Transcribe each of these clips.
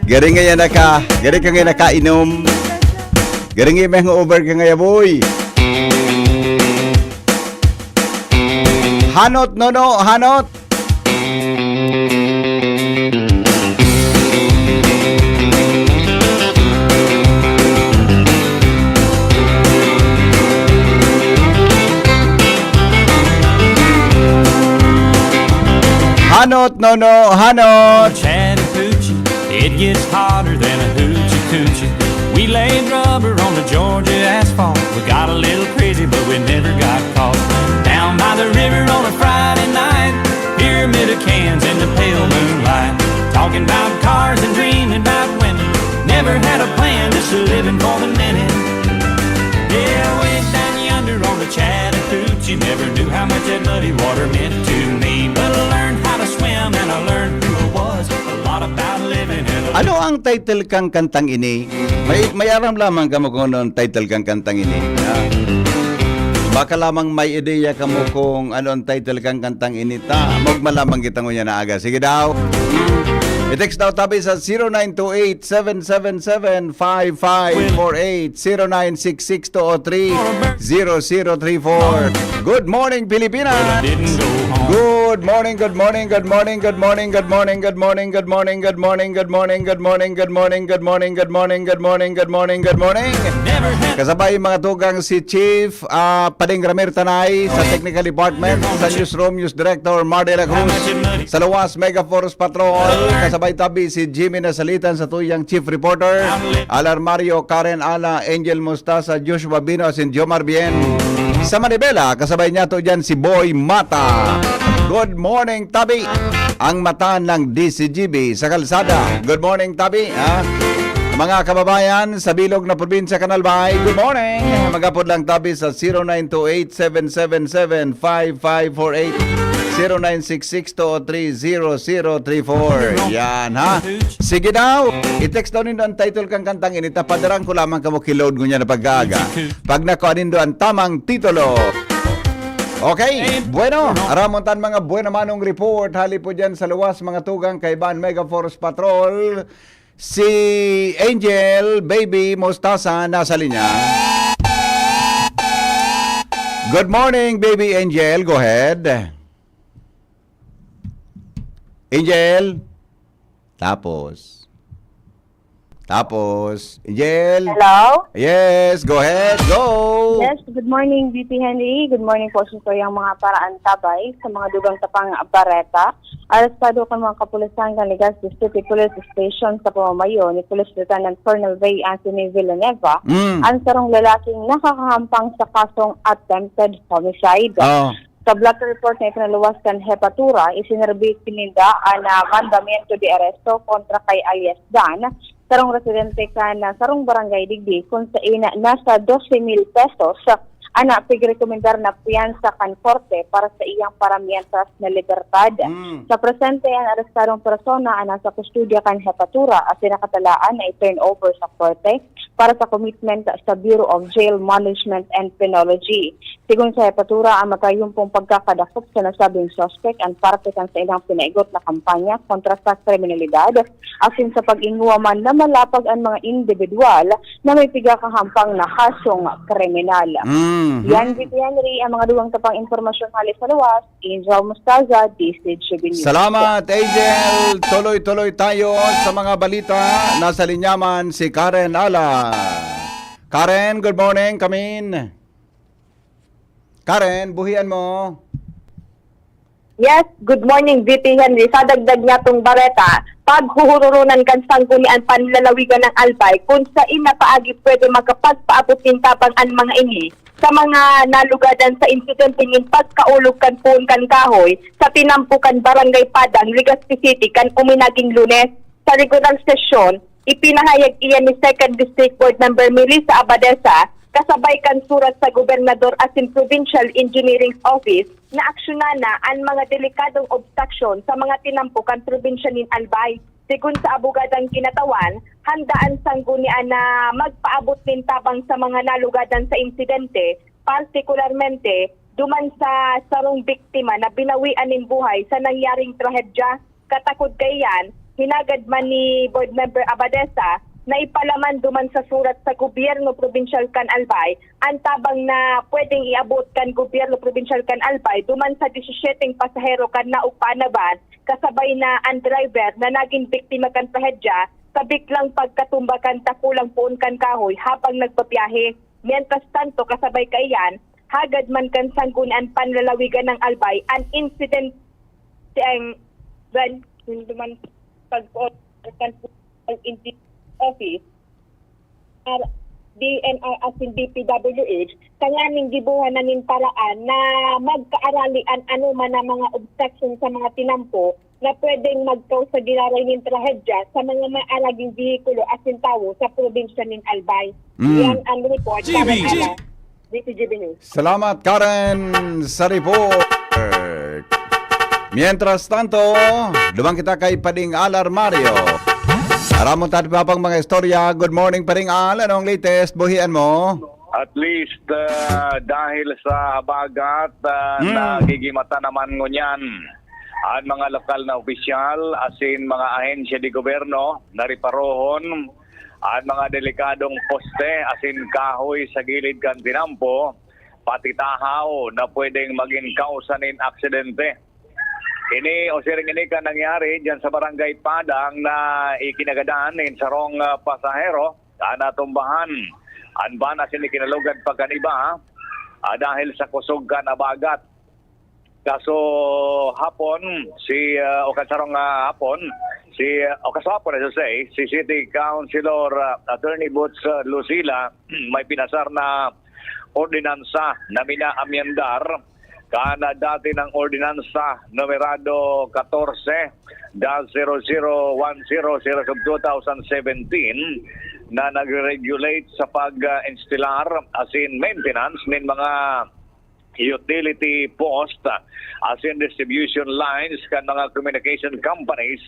Garing ka ngayon nakainom. Garing ngayon may hangover ka ngayon, boy. Hanot, no, hanot. Hanot, no, hanot. Chattahoochee, it gets hotter than a hoochie coochie. We laid rubber on the Georgia asphalt. We got a little crazy, but we never got caught. Down by the river on a Friday night, pyramid of cans in the pale moonlight. Talking about cars and dreaming about women. Never had a plan, just living for the minute. Yeah, way down yonder on the Chattahoochee, never knew how much that muddy water meant to me. But I learned how to swim and I learned who I was. A lot about living in a... Ano ang title kang kantang ini? May aram lamang ka mo kung ano ang title kang kantang ini. Baka lamang may ideya ka mo kung ano ang title kang kantang ini. Magmalamang kita ngunya na aga. Sige daw. I-text daw tabi sa 0928-777-5548 0966-203-0034. Good morning, Pilipinas! Good morning, good morning, good morning, good morning, good morning, good morning, good morning, good morning, good morning, good morning, good morning, good morning, good morning, good morning, good morning, good morning. Kasabay mga tugang si Chief Pading Ramir Tanay sa Technical Department, sa Newsroom News Director Mar de la Cruz, sa Luwas Mega Force Patrol, kasabay tabi si Jimmy Nasalitan sa tuyang Chief Reporter, Alarmario, Karen Ala, Angel Mustasa, Joshua Bino, and Jomar Bien. Sa Manibela, kasabay niya to dyan si Boy Mata. Good morning, Tabi. Ang mata ng DCGB sa kalsada. Good morning, Tabi. Mga kababayan sa bilog na probinsya Canalbay, good morning. Magapod lang Tabi sa 0928-777-5548 0966-203-0034. Yan ha. Sige daw. I-text daw nindo ang title kang kantang inita. Padarang ko lamang kamo kiload ko niya na pag-aga. Pag nakuha nindo ang tamang titulo. Okay, bueno, aramontan mga buena manong report. Hali po dyan sa luwas mga tugang kay Ban Mega Force Patrol. Si Angel Baby Mostasa nasa linya. Good morning, Baby Angel. Go ahead. Angel. Tapos, Angel. Hello? Yes, go ahead. Go. Yes, good morning, VP Henry. Good morning po sa yung mga paraan tabay sa mga dugang tapang bareta. Arestado kan mga kapulisan kan Legazpi City Police Station sa pamamayo ni Police Lieutenant Colonel Ray Anthony Villanueva ang sarong lalaking nakakahampang sa kasong attempted homicide. Sa blood report na ipinaluwas kan Hepatura, isinarbit pininda na mandamiento de aresto kontra kay alias Dan, sarong residente ka na sarong barangay Digdi kung sa ina nasa 12,000 pesos ana pigrekomendar na piyansa kan korte para sa iyang paramientas na libertad. Sa presente ang arestadong persona ana sa kustudya kan Hepatura at sinakatalaan na i-turn over sa korte para sa commitment sa Bureau of Jail Management and Penology. Sigun sa Hepatura, ang matayumpong pagkakadakop sa nasabing suspect ang parte kan sa ilang pinaigot na kampanya kontra sa kriminalidad asin sa pag-inguaman na malapag ang mga individual na may pigakahampang na kasong kriminal. Yan, VP Henry, ang mga duwang tapang informasyon halis sa luwas. Angel Mustaza, DCGB News. Salamat, Angel. Tuloy-tuloy tayo sa mga balita. Nasa linyaman si Karen Ala. Karen, good morning. Come in. Karen, buhian mo. Yes, good morning, VP Henry. Sa dagdag niya itong bareta, paghuhurunan kan sanggunian panlalawigan ng Albay, kung sa ina paagi pwede magkapagpaabot ng tapang ang mga ini sa mga nalugadan sa insidente ng pagkaulog kan puon kan kahoy sa tinampukan Barangay Padang, Legazpi City kan uminaging Lunes. Sa regular sesyon, ipinahayag iyan ni 2nd District Board Member Melissa Abadesa kasabay kan surat sa Gobernador asin Provincial Engineering Office na aksyonan na ang mga delikadong obstruction sa mga tinampukan probinsya ng Albay. Sigun sa abogadang kinatawan, handaan sanggunian na magpaabot ng tabang sa mga nalugadan sa insidente, partikularmente duman sa sarong biktima na binawian ng buhay sa nangyaring trahedya. Katakod kayan, hinagad man ni Board Member Abadesa na ipalaman duman sa surat sa gobyerno provincial kan Albay ang tabang na pwedeng iabot kan gobyerno provincial kan Albay duman sa 17 pasahero kan naupanaban kasabay na ang driver na naging biktima kan pahedya sa biglang pagkatumba kan takulang puon kan kahoy habang nagpabiyahe. Mientras tanto kasabay kaiyan hagad man kan sanggunan panlalawigan ng Albay an incident ang duman pag-kan office DNR as in DPWH kanganing gibuhan na nin paraan na magkaaralian ano man ang mga obstruction sa mga tinampo na pwedeng magkaw sa ginaray nin trahedya sa mga maalaging vehikulo as in tawo sa probinsya nin Albay. Yan ang report. DCGB News. Salamat, Karen, sa report. Mientras tanto, lumang kita kay Pading Alar Mario. Aramon tayo pa pang mga istorya. Good morning, Pading Al. Anong latest buhian mo? At least dahil sa habagat nagigimata naman ngunyan ang mga lokal na opisyal asin mga ahensya di gobyerno nariparohon ang mga delikadong poste asin kahoy sa gilid kan tinampo pati tahaw na pwedeng maging kausa nin aksidente. Ini o siring ini ka nangyari dyan sa Barangay Padang na ikinagadaan nin sarong pasahero na tumbahan. Anba na sila kinalugad pagkaniba dahil sa kusog ka na bagat. Kaso hapon, si City Councilor Attorney Boots Lucila may pinasar na ordinansa na minaamyendar kana dati ng ordinansa numerado 14-0010/2017 na nag-regulate sa pag-instalar as in maintenance ng mga utility post as in distribution lines kan mga communication companies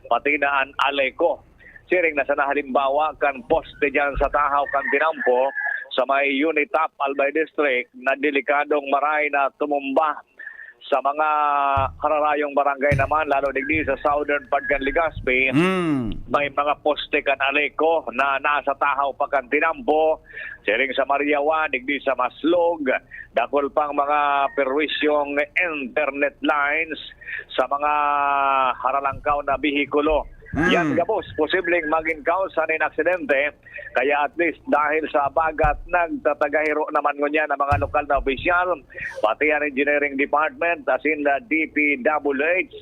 pati na ang Aleco. Siring na sa halimbawa kan poste dyan sa tahaw kan tinampo sa may Unitap Albay District na delikadong maray na tumumba sa mga kararayong barangay naman lalo digdi sa southern part kan Legazpi. May mga poste kan Aleco na nasa tahaw pa kan tinampo siring sa Mariawa digdi sa Maslog dakol pang mga perwisyong internet lines sa mga haralangkaw na bihikulo. Yan gabos, posibleng maging kausa ng aksidente. Kaya at least dahil sa bagat nagtatagahiro naman ngunyan ang mga lokal na opisyal, pati ang engineering department, as in the DPWH,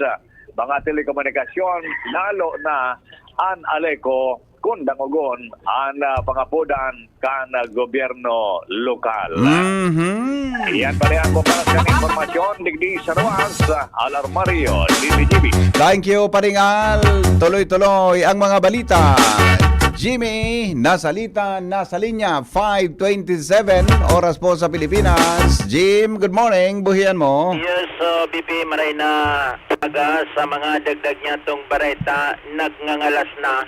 mga telekomunikasyon, lalo na ang Aleco, kundangugon ang pangapudan kan gobyerno lokal. Iyan pa rin ako para sa informasyon. Digdi sa Ruas, Alar Mario, DCGB. Thank you, Pading Al. Tuloy-tuloy ang mga balita. Jimmy, nasa linya, 5:27, oras po sa Pilipinas. Jim, good morning, buhian mo. Yes, BP, maray na aga sa mga dagdag niya tong bareta, nagngangalas na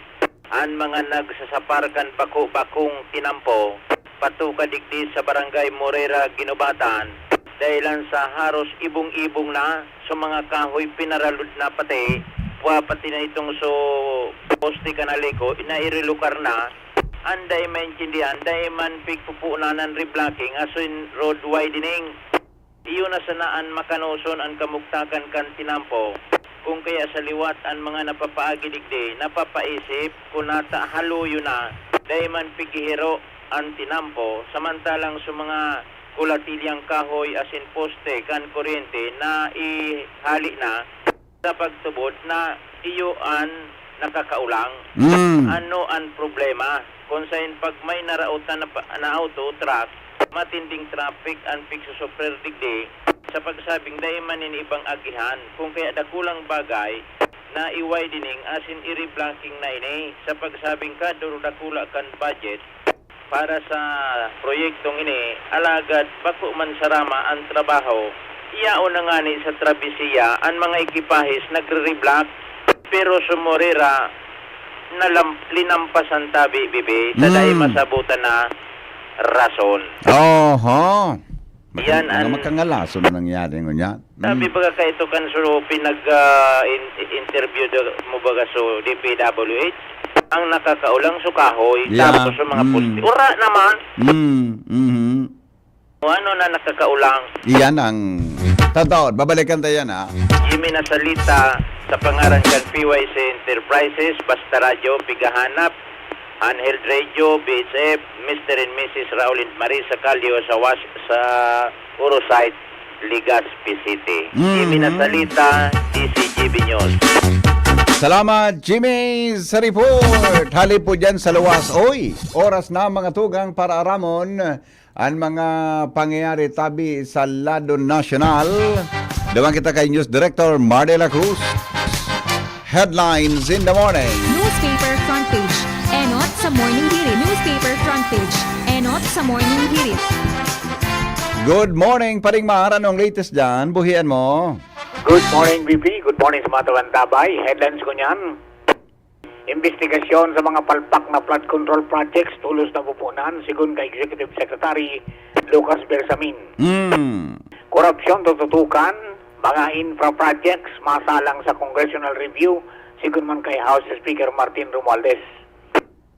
ang mga nagsasaparkan bakong tinampo, patukadigdi sa Barangay Morera, Ginubatan, dahilan sa haros ibong-ibong na sa mga kahoy pinaralud na pati, pati na itong so poste kanaliko, inairelukar na, anday maintindihan, dahi man pigpupunanan reblocking, aso in road widening, iyon na sanaan makanuson ang kamuktakan kan tinampo. Kung kaya sa liwat ang mga napapaagi digdi, napapaisip kung nata haluyo na, dahil man pigihiro ang tinampo, samantalang sa mga kulatilyang kahoy asin poste kan kuryente na ihali na sa pagtubod na iyo ang nakakaulang. Ano ang problema? Kung saan pag may narautan na auto, truck, matinding traffic ang pigsusuper digdi, sa pagsabing dahil manin ibang agihan, kung kaya dakulang bagay na i-widening asin i-reblanking na ini, sa pagsabing kaduro dakula kan budget para sa proyektong ini, alagad bako man sarama ang trabaho, iyao na nga ni sa trabisiya ang mga ekipahis nagre-reblock, pero sumorera na linampasan tabi, bibi, sa dahil masabutan na rason. Oho. Yan, Mga makangalaso na nangyari ngunyan. Sabi baga ka ito kan so interview mo baga so DPWH ang nakakaulang so kahoy Yeah, tapos sa mga pusti. Ura naman. O ano na nakakaulang? Iyan ang totoo. Babalikan tayo yan, ha? Jimmy na salita sa pangaran kan PYC Enterprises, Basta Radio, Pigahanap, Handheld Radio, BHF, Mr. and Mrs. Raul and Marisa Calio sa Urosite, Legazpi City. Jimmy na salita, DCGB News. Salamat, Jimmy, sa report. Halip po dyan sa luwas. Oy, oras na mga tugang para aramon ang mga pangyayari tabi sa lado nasyonal. Dawang kita kay News Director Mardela Cruz. Headlines in the morning. Newspaper front page. Enot sa morning hirit. Newspaper front page. Enot sa morning hirit. Good morning, Paring Mar. Anong latest dyan? Buhian mo. Good morning, BP. Good morning sa mga tawantabay. Headlines ko niyan. Investigasyon sa mga palpak na flood control projects tulos na pupunan sigun kay Executive Secretary Lucas Bersamin. Korupsyon tututukan, mga infra projects masalang sa congressional review sigun man kay House Speaker Martin Romualdez.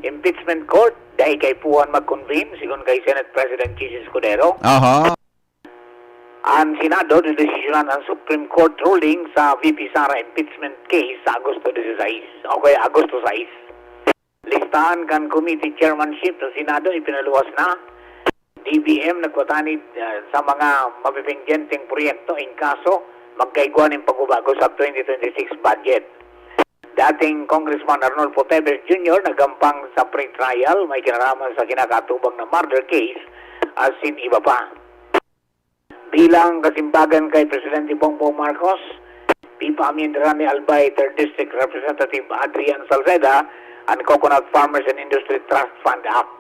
Impeachment court dahil kay Puan mag-convene sigun kay Senate President Chis Escudero. Aha. Ang Senado desisyonan ang Supreme Court ruling sa VP Sara impeachment case sa Agosto 16. Okay, Agosto 6. Listahan kan committee chairmanship sa Senado ipinaluwas na. DBM nagpatanid sa mga mapipindyenteng proyekto in kaso magkaigwa ng pagbabago sa 2026 budget. Dating Congressman Arnolfo Teves Jr. nagampang sa pre-trial may kinalaman sa kinakatubang na murder case as in iba pa. Bilang kasimbagan kay Presidente Bongbong Marcos, Pipa Amindrani Albay, 3rd District Representative Adrian Salceda, and Coconut Farmers and Industry Trust Fund Act.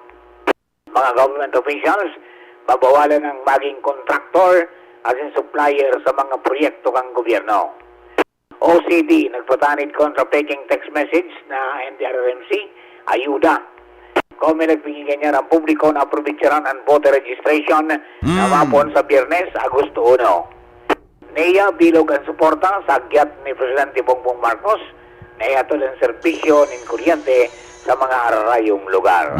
Mga government officials, babawalan ng maging kontraktor as in supplier sa mga proyekto kang gobyerno. OCD, nagpatanid kontra taking text message na NDRRMC, ayuda. Kung may nagbigay niya ng publiko na probitsyaran ang voter registration na mapon sa Biyernes, Agosto 1. NEA bilog ang suporta sa agyat ni Presidente Bongbong Marcos na ihatol ang serbisyo ng kuryente sa mga ararayong lugar.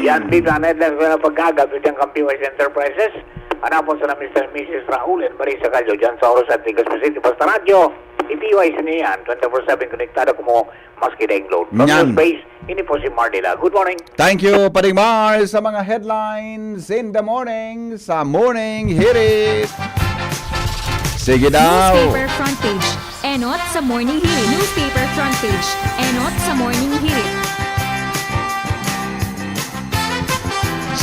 Yan dito ang headlines na pagkagapit ng PYC Enterprises. Hanapon sa na Mr. and Mrs. Raul and Marisa Calio dyan sa Oros at Legazpi City. Basta radyo, PYC niya yan. 24/7 konektado ko mo maski daing load. From your space, ini po si Mardela. Good morning. Thank you, Paring Mar, sa mga headlines in the morning sa Morning Hirit. Sige daw. Newspaper front page. Enot sa morning hirit. Newspaper front page. Enot sa morning hirit.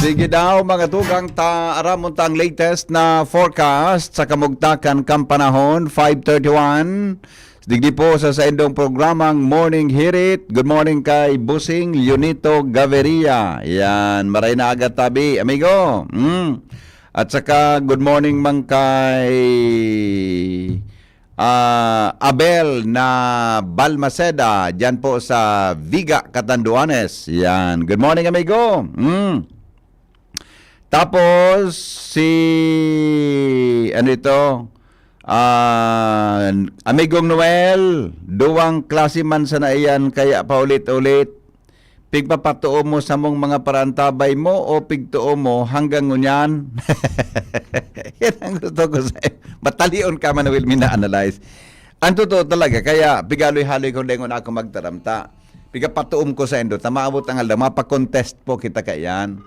Sige daw mga tugang aramon tang latest na forecast sa kamugtakan kang panahon 5:31. Digdi po sa indong programang Morning Hirit. Good morning kay Busing Leonito Gaviria. Yan, maray na agad tabi, amigo. At saka good morning man kay Abel na Balmaceda dyan po sa Viga, Catanduanes. Yan, good morning amigo. Tapos si ano ito, amigong Noel, duwang klase man sa naiyan kaya paulit-ulit. Pigpapatuo mo sa mong mga parantabay mo o pigtuo mo hanggang ngunyan. Yan ang gusto ko sa'yo. Batalion ka man will mina-analyze. Ang totoo talaga, kaya pigaloy-haloy ko dengon ako magtaramta. Pigapatuom ko sa endo, tamaabot ang alda, mapakontest po kita kayan.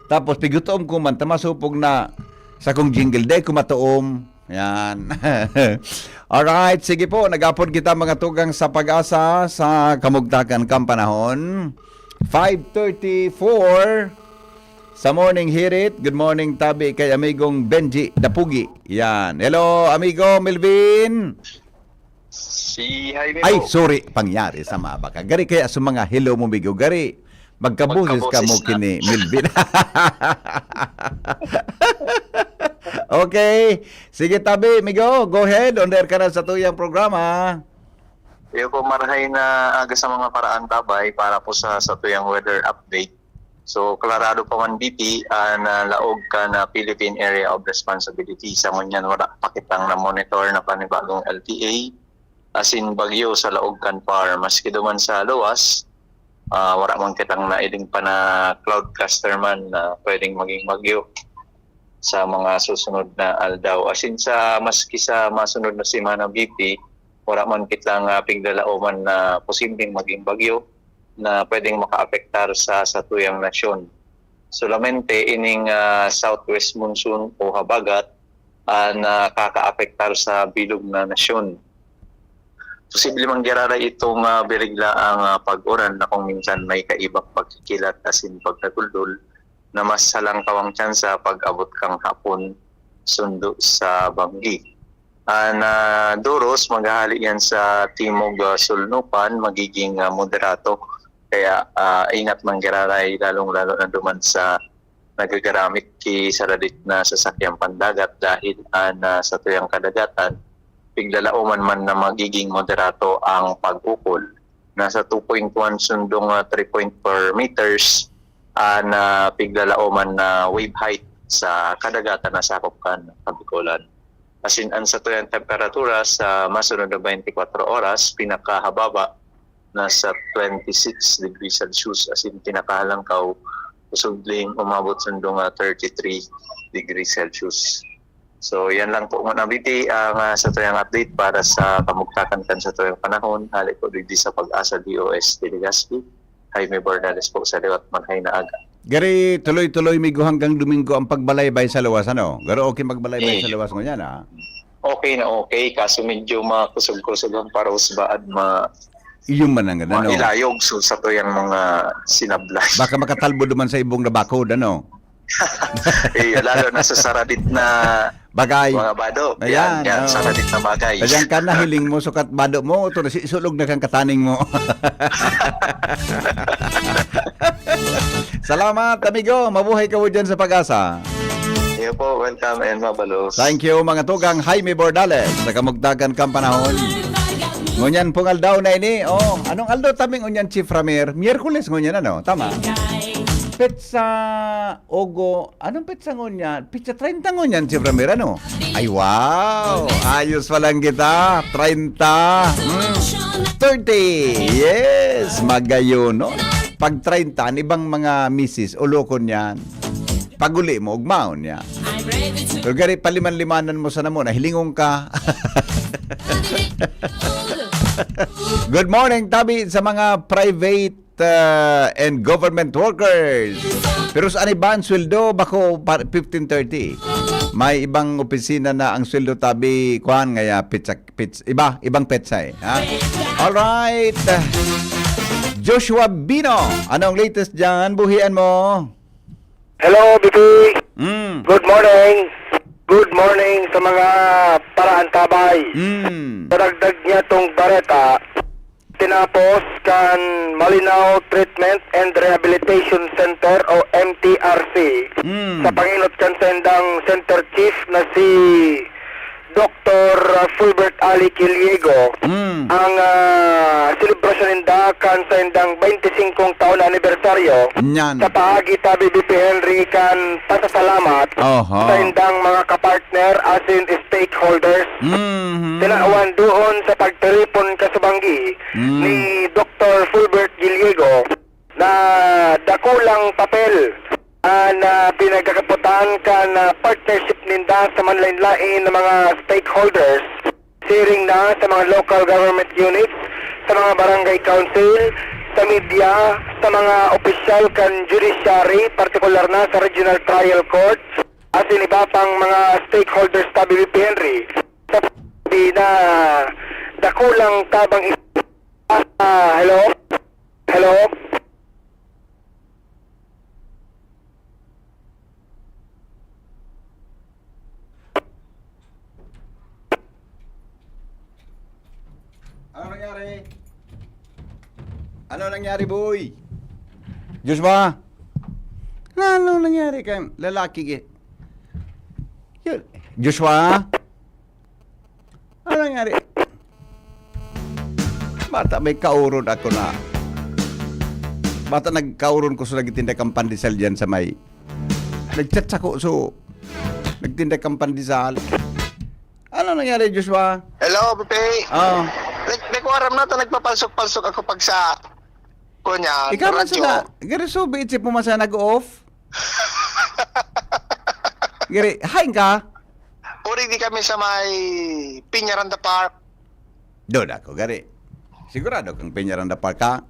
Tapos pigutuom ko man, tamasupog na sa kong jingle day, kumatuom. Yan. Alright, sige po, nag-upload kita mga tugang sa pag-asa sa kamugtakan kang panahon. 5:34 sa Morning Hirit. Good morning tabi kay amigong Benji Dapugi. Yan. Hello, amigo Melvin. Si Jaime Ay, po. sorry, pangyari sa mabaka. Gari kaya sa mga hello mo bigo, gari. Magkabusis ka mo Magkabusis kini Melvin. Okay. Sige tabi, amigo. Go ahead. On air ka na sa tuyang programa. Iyo po marahay na aga sa mga paraan tabay para po sa tuyang weather update. So, klarado pa man BP, na laog ka na Philippine Area of Responsibility. Sa ngunyan, wala pakitang na monitor na panibagong LTA. As in, bagyo sa laog kan par. Maski duman sa luwas, wala man kitang nailing pa na cloud cluster man na pwedeng maging bagyo sa mga susunod na aldaw. As in, maski sa masunod na simana BP, wala man kitang pigdalaoman na posibleng maging bagyo na pwedeng makaapektar sa tuyang nasyon. Solamente ining southwest monsoon o habagat na kakaapektar sa bilog na nasyon. Posible mangyarara itong birigla ang pag-uran na kung minsan may kaibang pagkikilat as in pagkatuldol na mas salang kawang tsansa pag abot kang hapon sundo sa Banggi. Na Duros, maghahali yan sa Timog Sulnupan, magiging moderato. Kaya ingat manggiraray lalong-lalo na duman sa nagagaramit sa radit na sasakyang pandagat dahil sa tuyang kadagatan, piglalauman man na magiging moderato ang pag-ukol. Nasa 2.1 sundong 3.4 meters na piglalauman na wave height sa kadagatan na sakop kan Kabikulan. As in, sa tuyang temperatura sa masunod na 24 oras, pinakahababa nasa 26 degrees Celsius, as in pinakahalangkaw usudling umabot sundong 33 degrees Celsius. So yan lang po muna biti ang sa tuyang update para sa kamugtakan kan sa tuyang panahon. Halik po dito sa Pag-asa DOS Delegaspi. Jaime Bordales po sa liwat manhay na aga. Gari, tuloy-tuloy migo hanggang Domingo ang pagbalaybay sa luwas, ano? Garo okay magbalaybay sa luwas ngunyan, ha? Okay na okay, kaso medyo makusog-kusog ang parosbaad, Iyong man ang ano? mailayog so, sa tuyang mga sinablay. Baka makatalbo duman sa ibong nabakod, ano? Lalo na sa saradit na Bagay. mga bado. Ayan, Yan, oh. saradit na bagay. Kaya ka na hiling mo, sukat bado mo, ito sulog na kang kataning mo. Salamat, amigo. Mabuhay ka mo dyan sa Pag-asa. Iyo po, welcome and mabalos. Thank you, mga tugang Jaime Bordales. Sa kamugtakan kang panahon. Ngunyan pong aldaw na ini. Oh, anong aldaw taming ngunyan, Chief Ramir? Miyerkules ngunyan, ano? Tama? Petsa Ogo. Anong petsa ngunyan? Petsa 30 ngunyan, Chief Ramir, ano? Ay, wow! Ayos palang kita. 30. 30. Yes! Magayon, no? Pag 30, ibang mga misis, ulokon yan. Paguli mo, ugmaon yan. Pero gari, paliman-limanan mo sana mo, nahilingong ka. Good morning, Tabi, sa mga private and government workers. Pero saan iba ang sweldo? Bako 15.30. May ibang opisina na ang sweldo, Tabi, kuhan ngaya pizza, ibang petsa eh. Ha? Alright. Joshua Bino, anong latest dyan? Buhian mo. Hello, Bibi. Good morning. Good morning sa mga paraantabay. Paragdag niya tong bareta, tinapos kan Malinaw Treatment and Rehabilitation Center o MTRC sa panginot kan sendang Center Chief na si Dr. Fulbert Ali Quiliego ang selebrasyon ninda kan sa indang 25 taon na anibersaryo sa paagi tabi BP Henry kan pasasalamat sa indang mga kapartner as in stakeholders tinaawan doon sa pagtelefon kasubanggi ni Dr. Fulbert Quiliego na dakulang papel na pinagkakaputan ka na partnership ninda sa manlain-lain ng mga stakeholders, sharing na sa mga local government units, sa mga barangay council, sa media, sa mga opisyal kan judiciary, partikular na sa regional trial court, at iba pang mga stakeholders sa BBP Henry. Sa na dakulang tabang hello? Hello? Ano nangyari? Ano nangyari, boy? Joshua? Ano nangyari kay lalaki? Yun. Joshua? Ano nangyari? Bata, may kaurod ako na. bata nagkauron ko so nagtinda kang pandesal dyan sa may. Nagchat ako so nagtinda kang pandesal. Ano nangyari, Joshua? Hello, Pepe. Ah, Nagwaram na to, nagpapalsok-palsok ako pag sa kunya, ikaw man radyo. sana. Gari so biitsip mo man sana nag-off. Gari, hain ka? Uri di kami sa may Piñaranda Park. Doon ako, gari. Sigurado kang Peñaranda Park ka?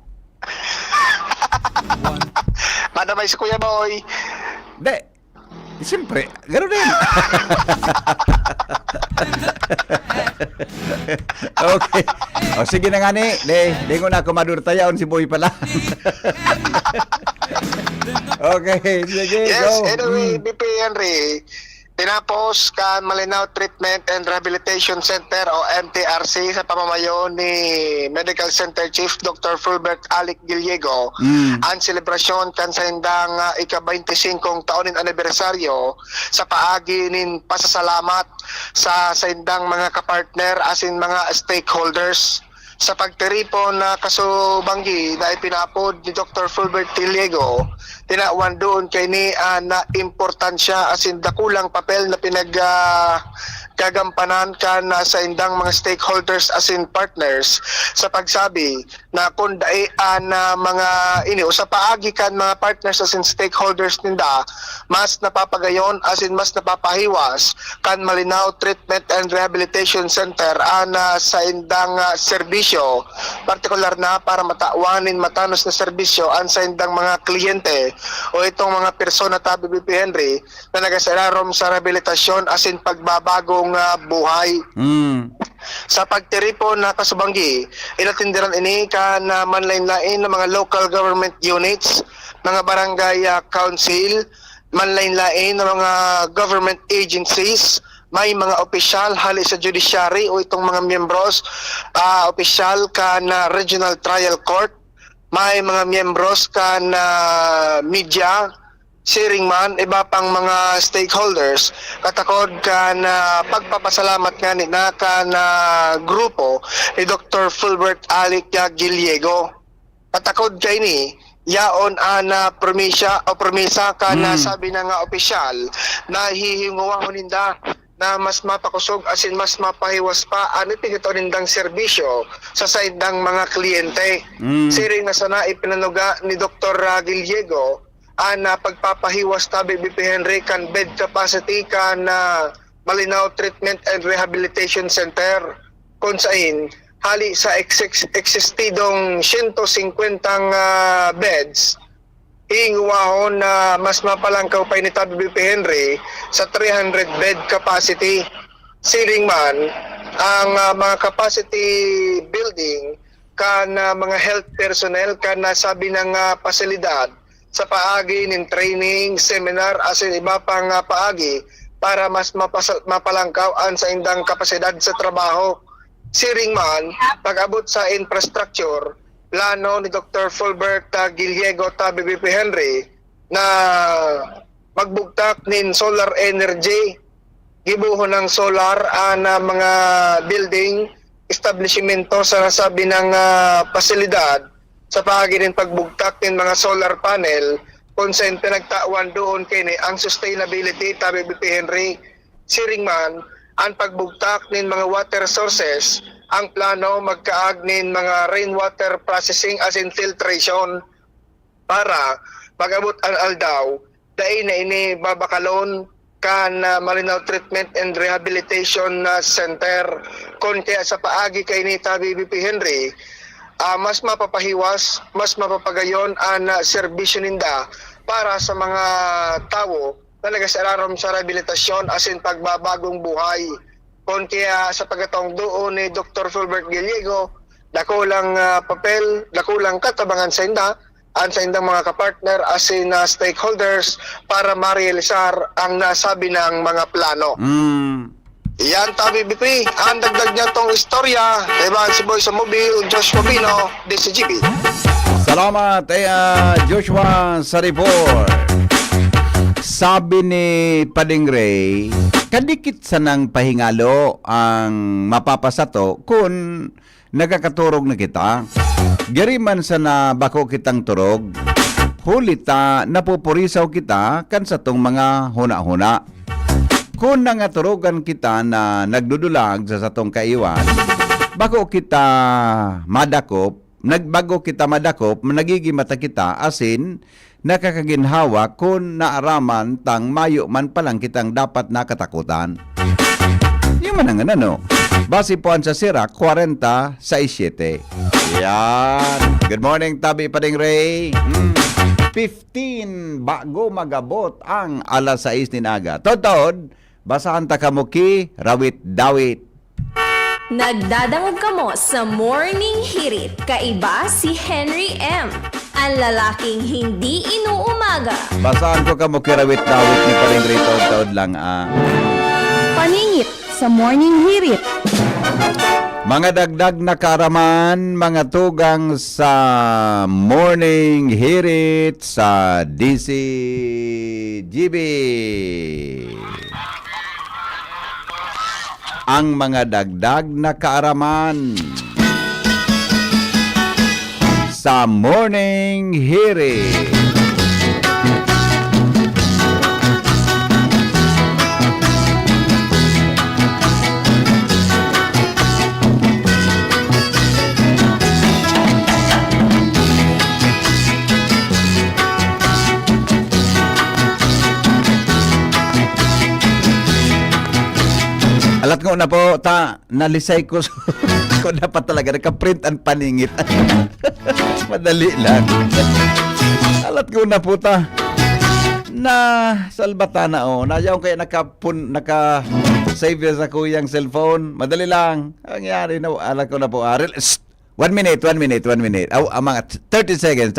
Madamay si Kuya Boy. De, siyempre, gano'n din. Okay. O sige na nga ni. Di ko na ako madurtayaon si Boy pala. Okay, sige, Yes, go. anyway, BP Henry, tinapos kan Malinaw Treatment and Rehabilitation Center o MTRC sa pamamayo ni Medical Center Chief Dr. Fulbert Alec Gallego ang selebrasyon kan sa indang ika-25 taonin anibersaryo sa paagi nin pasasalamat sa indang mga kapartner as in mga stakeholders sa pagtiripon na kasubanggi na ipinapod ni Dr. Fulbert Gallego. Tinawan doon kay ni na importansya as in dakulang papel na pinagkagampanan kan sa indang mga stakeholders as in partners sa pagsabi na kung daian na mga ini o sa paagi kan mga partners as in stakeholders ninda mas napapagayon as in mas napapahiwas kan Malinaw Treatment and Rehabilitation Center sa indang serbisyo partikular na para matawanin matanos na serbisyo an sa indang mga kliyente o itong mga persona tabi BP Henry na nagasalarom sa rehabilitasyon as in pagbabagong buhay. Sa pagtiripon na kasubanggi, inatindiran ini kan manlain-lain ng mga local government units, mga barangay council, manlain-lain ng mga government agencies, may mga opisyal hali sa judiciary o itong mga miyembros, opisyal kan regional trial court, may mga miyembros kan media, sharing man, iba pang mga stakeholders, katakod kan pagpapasalamat nga ni na kan grupo ni Dr. Fulbert Alec Gallego. Katakod kay ni, yaon ana promisa kan sabi na nga opisyal na hihinguwang ninda na mas mapakusog as in mas mapahiwas pa ano ito nindang serbisyo sa saindang mga kliyente. Siring na sana ipinanuga ni Dr. Gallego na pagpapahiwas tabi BP Henry kan bed capacity kan Malinaw Treatment and Rehabilitation Center kung saan hali sa existidong 150 beds hinguwahon na mas mapalangkaw pa ni tabi BP Henry sa 300 bed capacity. Siring man ang mga capacity building kan mga health personnel kan nasabi ng pasilidad sa paagi ng training, seminar as in iba pang paagi para mas mapalangkaw ang sa indang kapasidad sa trabaho. Siring man, pag-abot sa infrastructure, plano ni Dr. Fulbert Gallego tabi BP Henry na magbugtak nin solar energy, gibuho ng solar na mga building, establishmento sa nasabi ng pasilidad sa paagi rin pagbugtak ng mga solar panel kung saan pinagtawan doon kini ang sustainability tabi BP Henry. Siring man, ang pagbugtak ng mga water sources, ang plano magkaag ng mga rainwater processing as in filtration para pag-abot ang aldaw, dahil na ini babakalon kan Malinaw Treatment and Rehabilitation Center. Kung kaya sa paagi kay ni tabi BP Henry, mas mapapahiwas, mas mapapagayon ang serbisyo ninda para sa mga tao na nagasalarom sa rehabilitasyon as in pagbabagong buhay. Kung kaya sa pagkatong doon ni Dr. Fulbert Gallego, dakulang papel, dakulang katabangan sa inda, ang sa indang mga kapartner as in stakeholders para ma-realisar ang nasabi ng mga plano. Yan tabi BP, ang dagdag niya tong istorya. Diba si Boy sa Mobile, Joshua Pino, DCGP. Salamat, Joshua sa report. Sabi ni Pading Ray, kadikit sa nang pahingalo ang mapapasato kung nagakaturog na kita. Gariman sa nabako kitang turog, hulita napupurisaw kita kan sa tong mga huna-huna. Kung nangaturugan kita na nagdudulag sa satong kaiwan, bago kita madakop, nagiging mata kita asin nakakaginhawa kung naaraman tang mayo man palang kitang dapat nakatakutan. Yung manangan ano, base po sa Sira 40:7. Yan. Good morning, Tabi Pading Ray. 15 bago magabot ang alas 6 ni Naga. Totod, basahan ta kamuki, rawit-dawit. Nagdadangog kamo sa Morning Hirit. Kaiba si Henry M. Ang lalaking hindi inuumaga. Basahan ko kamuki, rawit-dawit ni Pading Ray. Totod lang Paningit sa Morning Hirit. Mga dagdag na kaaraman, mga tugang sa Morning Hirit sa DCGB. Ang mga dagdag na kaaraman sa Morning Hirit. Alat ko na po, nalisay ko ko dapat talaga naka-print and paningit. Madali lang. Alat ko na po na salbata na nayaw kaya naka-save sa kuyang cellphone. Madali lang. Ang yari na, alat ko na po. 1 minute. Mga 30 seconds.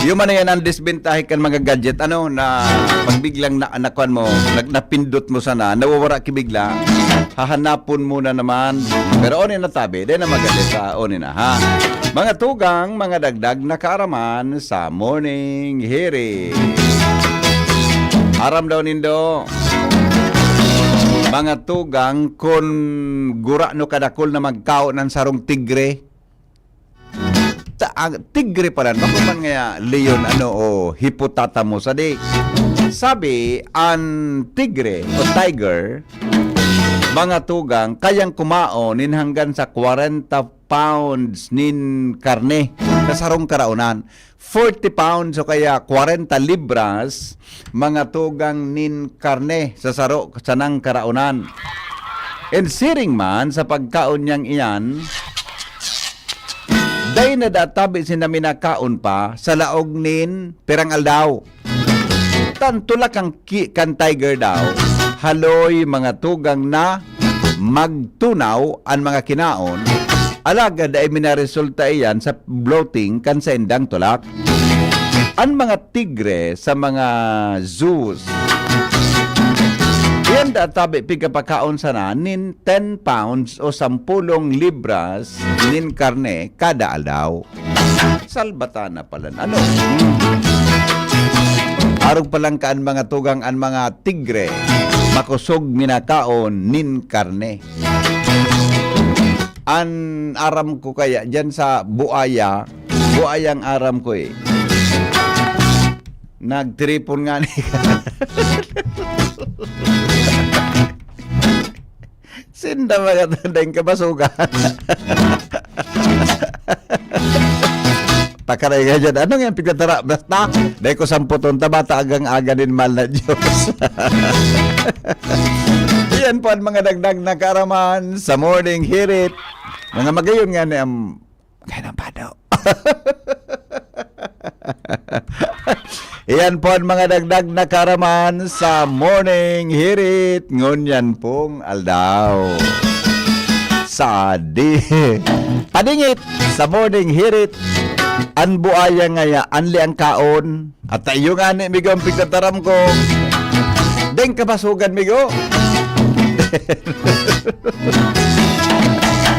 Yung man yan ang disbentahe kan mga gadget, na pagbiglang nakuan mo, napindot mo sana, nawawara kibigla, hahanapon mo na naman. Pero onin na tabi, din na magalit sa onin na, ha? Mga tugang, mga dagdag na kaaraman sa Morning Hirit. Aram daw nindo. Mga tugang, kung gura no kadakol na magkao ng sarong tigre, tigre pa rin. Bako man nga leon hippopotamus. Sabi, ang tigre o tiger, mga tugang, kayang kumaon hanggang sa 40 pounds nin karne sa sarong karaunan. 40 pounds o kaya 40 libras, mga tugang nin karne sa sanang karaunan. And siring man sa pagkaon niyang iyan, day na databi sinaminakaon pa sa laog nin pirang aldaw. Tantula kan tiger daw, haloy mga tugang na magtunaw ang mga kinaon, alagad ay minaresulta iyan sa bloating kan sa indang tulak. Ang mga tigre sa mga zoos, yan databi pigapakaon sana nin 10 pounds o 10 libras nin karne kada aldaw. Salbata na pala. Arog palang kaan mga tugang ang mga tigre, makusog minakaon nin karne. An aram ko kaya dyan sa buayang aram ko nagtripon nga ni sinda mga tandang kabasugan. Takaray nga dyan. Anong yung piglatara? Basta, dahil ko 10 tabata agang-aga din mal na Diyos. Iyan po ang mga dagdag na kaaraman sa Morning Hirit. Mga magayon nga ni kaya pa daw. Iyan po ang mga dagdag na kaaraman sa Morning Hirit. Ngunyan pong aldaw. Sa Padingit sa Morning Hirit. An buaya ngaya, anli ang kaon. At tayo nga ni migo ang pigtataram ko. Deng kabasugan migo.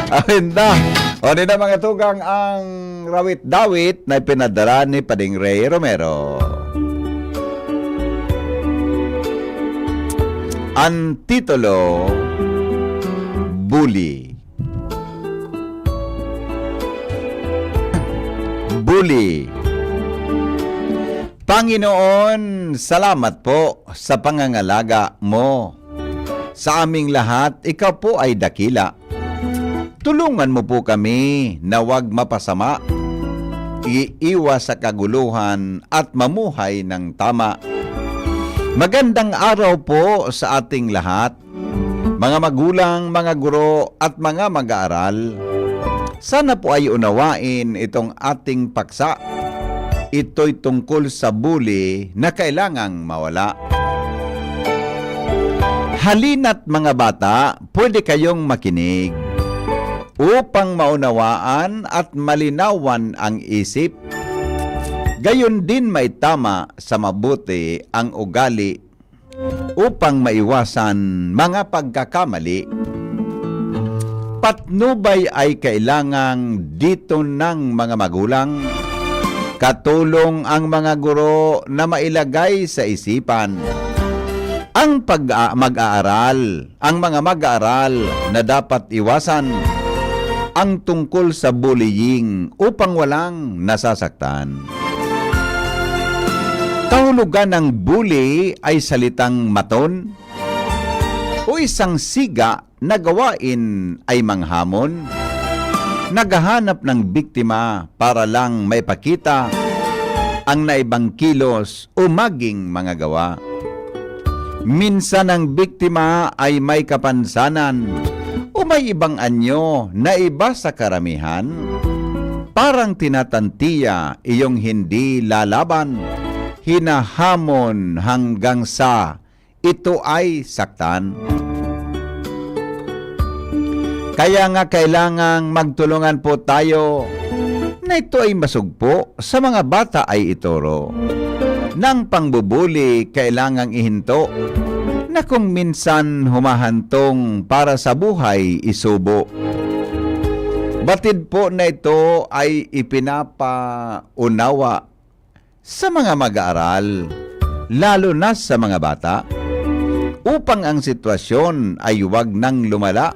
Amin na. O di na mga tugang ang rawit-dawit na pinadala ni Pading Ray Romero. Ang titulo, Bully. Bully. Panginoon, salamat po sa pangangalaga mo. Sa aming lahat, ikaw po ay dakila. Tulungan mo po kami na huwag mapasama, iiwas sa kaguluhan at mamuhay ng tama. Magandang araw po sa ating lahat, mga magulang, mga guro at mga mag-aaral. Sana po ay unawain itong ating paksa. Ito'y tungkol sa bully na kailangang mawala. Halina't mga bata, pwede kayong makinig upang maunawaan at malinawan ang isip. Gayon din may tama sa mabuti ang ugali upang maiwasan mga pagkakamali. Patnubay ay kailangang dito ng mga magulang. Katulong ang mga guro na mailagay sa isipan. Ang mag-aaral, ang mga mag-aaral na dapat iwasan ang tungkol sa bullying upang walang nasasaktan. Kahulugan ng bully ay salitang maton o isang siga na gawain ay manghamon. Naghahanap ng biktima para lang may pakita ang naibang kilos o maging mga gawa. Minsan ang biktima ay may kapansanan o may ibang anyo na iba sa karamihan. Parang tinatantiya iyong hindi lalaban, hinahamon hanggang sa ito ay saktan. Kaya nga kailangang magtulungan po tayo na ito ay masugpo sa mga bata ay ituro. Nang pangbubuli kailangang ihinto na kung minsan humahantong para sa buhay isubo. Batid po na ito ay ipinapaunawa sa mga mag-aaral, lalo na sa mga bata, upang ang sitwasyon ay huwag nang lumala.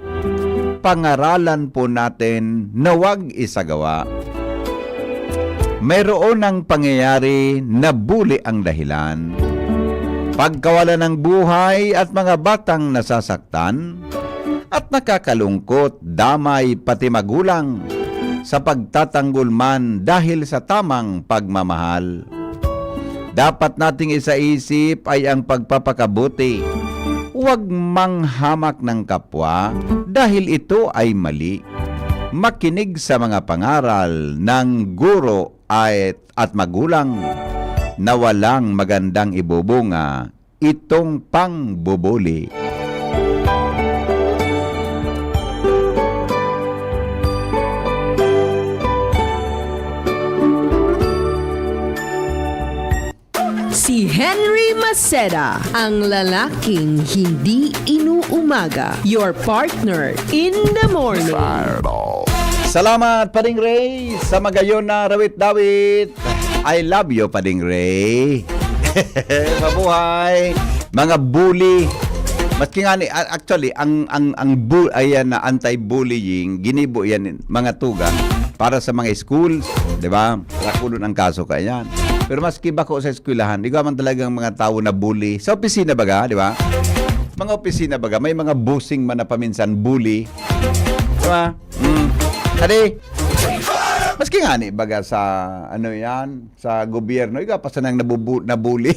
Pangaralan po natin na huwag isagawa. Mayroon ng pangyayari na bully ang dahilan. Pagkawala ng buhay at mga batang nasasaktan at nakakalungkot, damay pati magulang sa pagtatanggol man dahil sa tamang pagmamahal. Dapat nating isaisip ay ang pagpapakabuti. Huwag manghamak ng kapwa dahil ito ay mali. Makinig sa mga pangaral ng guro at magulang na walang magandang ibubunga itong pangbubuli. Si Henry Maceda, ang lalaking hindi inuumaga. Your partner in the morning. Salamat, Pading Ray, sa magayon na rawit-dawit. I love you, Pading Ray. Mabuhay. Mga bully. Maski nga ni, actually, ang ayan na anti-bullying, ginibo yan, mga tugang, para sa mga schools, di ba? Rakulon ang kaso kaya yan. Pero maski bako sa eskwelahan, di man talagang mga tao na bully. Sa opisina baga, di ba? Mga opisina baga, may mga busing man na paminsan bully. Di ba? Kadi, maski nga ni baga sa, ano yan, sa gobyerno, iga pa sanang nabully.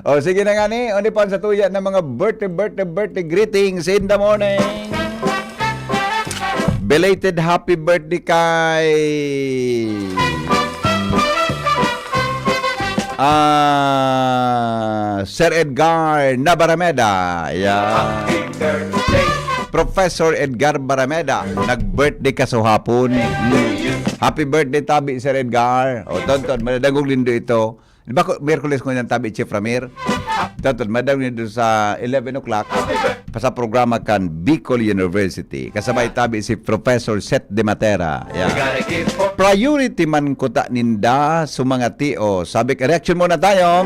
O, sige na nga ni, oni pa sa tuya ng mga birthday greetings in the morning. Belated happy birthday kay Sir Edgar Barameda. Yeah. Professor Edgar Barameda. Nag-birthday ka sa hapon. Happy birthday tabi Sir Edgar. O tonton, madadagong lindo ito. Di ba Merkules ko niyang tabi Chief Ramir? Tatod, madam nito sa 11 o'clock sa programa kan Bicol University. Kasabay tabi si Professor Seth De Matera. Yeah. Priority man ko ta ninda sa mga tio. Sabi ka, reaction muna tayo.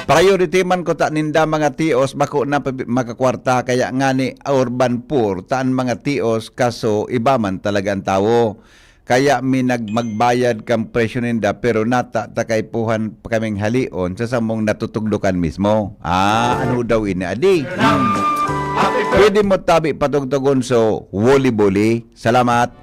Priority man ko ta ninda mga tios bako na makakwarta kaya nga ni urban poor taan mga tios kaso iba man talaga ang tao. Kaya magbayad kang presyo ninda pero nata takaypuhan pa kaming halion sa samong natutugdukan mismo. Ano daw ini adi? Pwede mo tabi patugtugon so woli-boli. Salamat.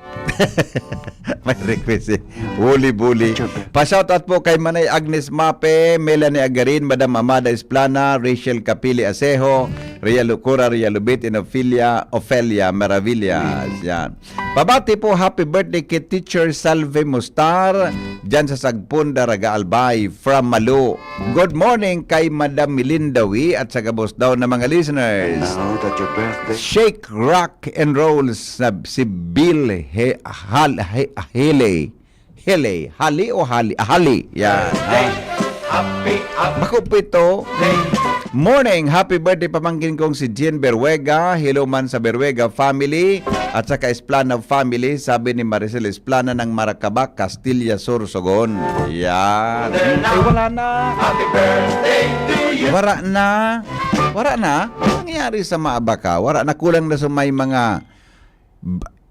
May request woli-boli. Pa-shoutout po kay Manay Agnes Mape, Melanie Agarin, Madam Amada Esplana, Rachel Capili Asejo, Ria Lucura, Ria Lubit, Ofelia Maravillas. Yan. Babati po, happy birthday kay Teacher Salve Mustar dyan sa Sagpun, Daraga Albay from Malu. Good morning kay Madam Milindawi at sa gabos daw na mga listeners. Shake, rock and roll sa si Bill Hali o Hali? Hali. Yan. Bako po ito. Morning, happy birthday pamangkin kong si Jean Berwega. Hello man sa Berwega family at saka Esplana family. Sabi ni Maricel Esplana ng Maracaba, Castilla, Sorsogon. Yan. Ay, wala na. Happy birthday to you. Wala na. Nangyari sa Maabaka. Wala na, kulang na sa may mga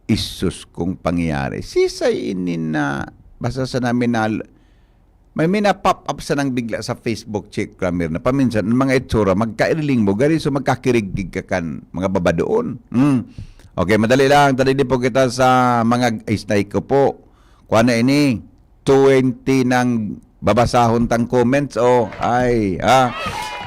isus kong pangyayari. Sisay inin na basta sa namin na may pop up sa nang bigla sa Facebook check grammar na paminsan ng mga itsura magkailing mo gari so magkakirigig ka kan mga baba doon. Okay, madali lang. Tadi po kita sa mga isnay ko po. Kuha na ini 20 ng babasahon tang comments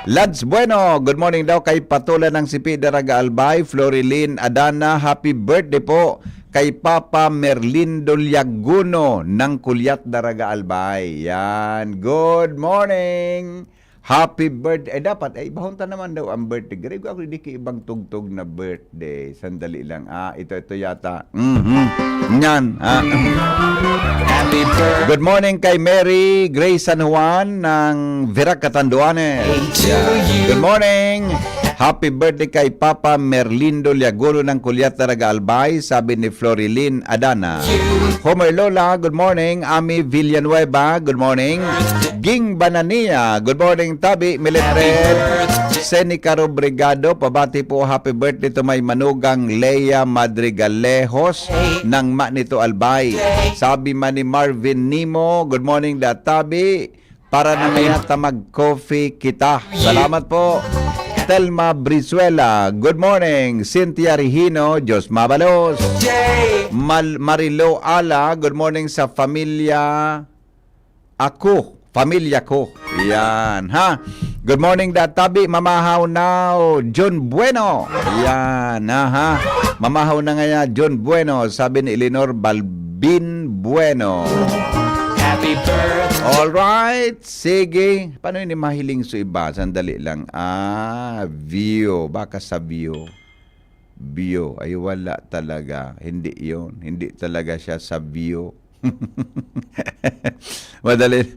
Lads Bueno, good morning daw kay Patula ng Sipi Daraga Albay, Florilyn Adana, happy birthday po kay Papa Merlindo Liaguno ng Kulyat Daraga Albay. Yan, good morning. Happy birthday. Dapat, bahunta naman daw ang birthday. Grego ako hindi ka ibang tugtog na birthday. Sandali lang. Ito yata. Yan. Happy birthday. Good morning kay Mary Grace San Juan ng Verac Catanduanes. Good morning. Happy birthday kay Papa Merlindo Liaguno ng Kulyat Daraga Albay, sabi ni Florilyn Adana. Homer Lola, good morning. Ami Villanueva, good morning. Ging Banania, good morning. Tabi Militred Senica Robrigado, pabati po happy birthday to may manugang Leia Madrigalejos ng Manito Albay. Sabi man ni Marvin Nimo, good morning da Tabi, para na may mag-coffee kita. Salamat po. Telma Brizuela, good morning. Cynthia Regino, Diyos Mabalos. Marilo Ala, good morning sa pamilya ko. Yan, ha? Good morning, Databi. Mamahaw now, John Bueno. Yan, ha? Mamahaw na nga John Bueno, sabi ni Eleanor Balbin Bueno. Happy birthday. Alright, sige. Paano yun mahiling sa iba? Sandali lang. View. Baka sa view. View. Ay, wala talaga. Hindi yun. Hindi talaga siya sa view. Madali.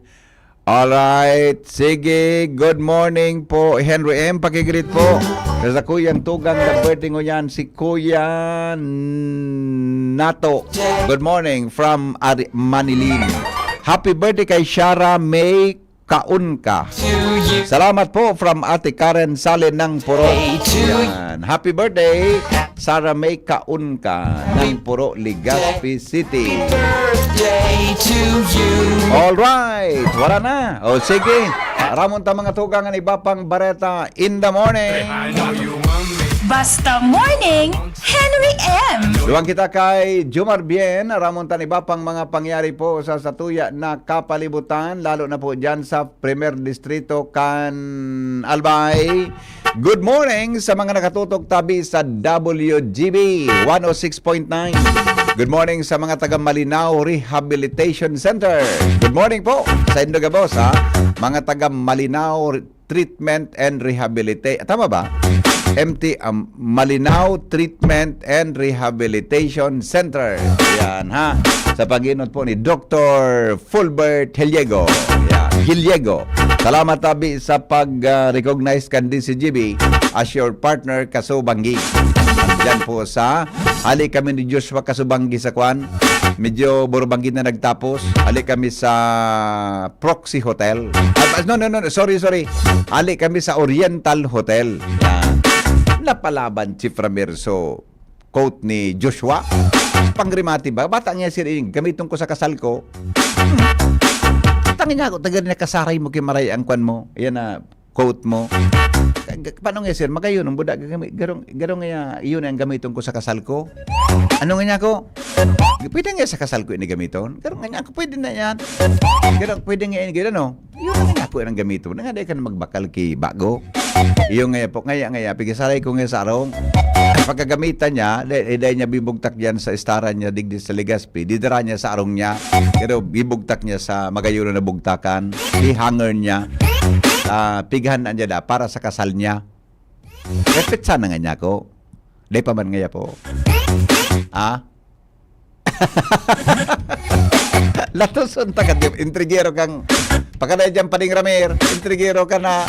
Alright, sige. Good morning po. Henry M. Pakigreet po. Sa kuyang tugang na birthday ko yan, si Kuya Nato. Good morning from Manilin. Happy birthday kay Shara May Kaunka. Salamat po from Ate Karen Sale ng Puro. Yan. Happy birthday, Sarah May Kaunka ng Puro, Legazpi City. Alright, wala na. O sige, ramon ta mga tugangan iba pang bareta in the morning. Basta Morning, Henry M. Luwang kita kay Jomar Bien, ramon tan iba pang mga pangyari po sa satuya na kapalibutan, lalo na po dyan sa Premier Distrito kan Albay. Good morning sa mga nakatutok tabi sa WGB 106.9. Good morning sa mga taga Malinaw Rehabilitation Center. Good morning po sa Indogabos, ha? Mga taga Malinaw Treatment and Rehabilitation. Tama ba? Malinaw Treatment and Rehabilitation Center. Yan, ha? Sa pag-inot po ni Dr. Fulbert Heliego. Yan. Giliego. Salamat tabi sa pag-recognize kan DCGB as your partner Kasubanggi. Diyan po sa hali kami ni Joshua Kasubanggi sa Kwan. Medyo Burubanggi na nagtapos. Hali kami sa Proxy Hotel. No, sorry. Hali kami sa Oriental Hotel. Yan. Napalaban Chief Ramirzo quote ni Joshua. Pangrimati ba? Bata niya sir, gamiton ko sa kasal ko. Tangin niya ako, taga na kasaray mo kay Maray ang kwan mo. Yan na quote mo. Paano nga sir, magayon, ang budak, garong nga yun ang gamiton ko sa kasal ko. Ano nga niya ko? Pwede nga sa kasal ko ini gamiton. Garong nga niya ako, pwede na yan. Garong pwede nga ini gano'n. Yun nga ako ang gamiton. Nga dahil ka na magbakal kay bago. Yung nga po, ngaya, pigisaray ko nga sa arong. Pagkagamitan niya, dahil niya bibugtak yan sa istaran niya digdi sa Legazpi, didara niya sa arong niya, pero bibugtak niya sa magayon na bugtakan, i-hanger niya, pighan na niya para sa kasal niya. Repit sana nga niya ko. Dahil pa man ngaya po. Latuson takad, intrigero kang, pagkada dyan paning Ramir, intrigero ka na,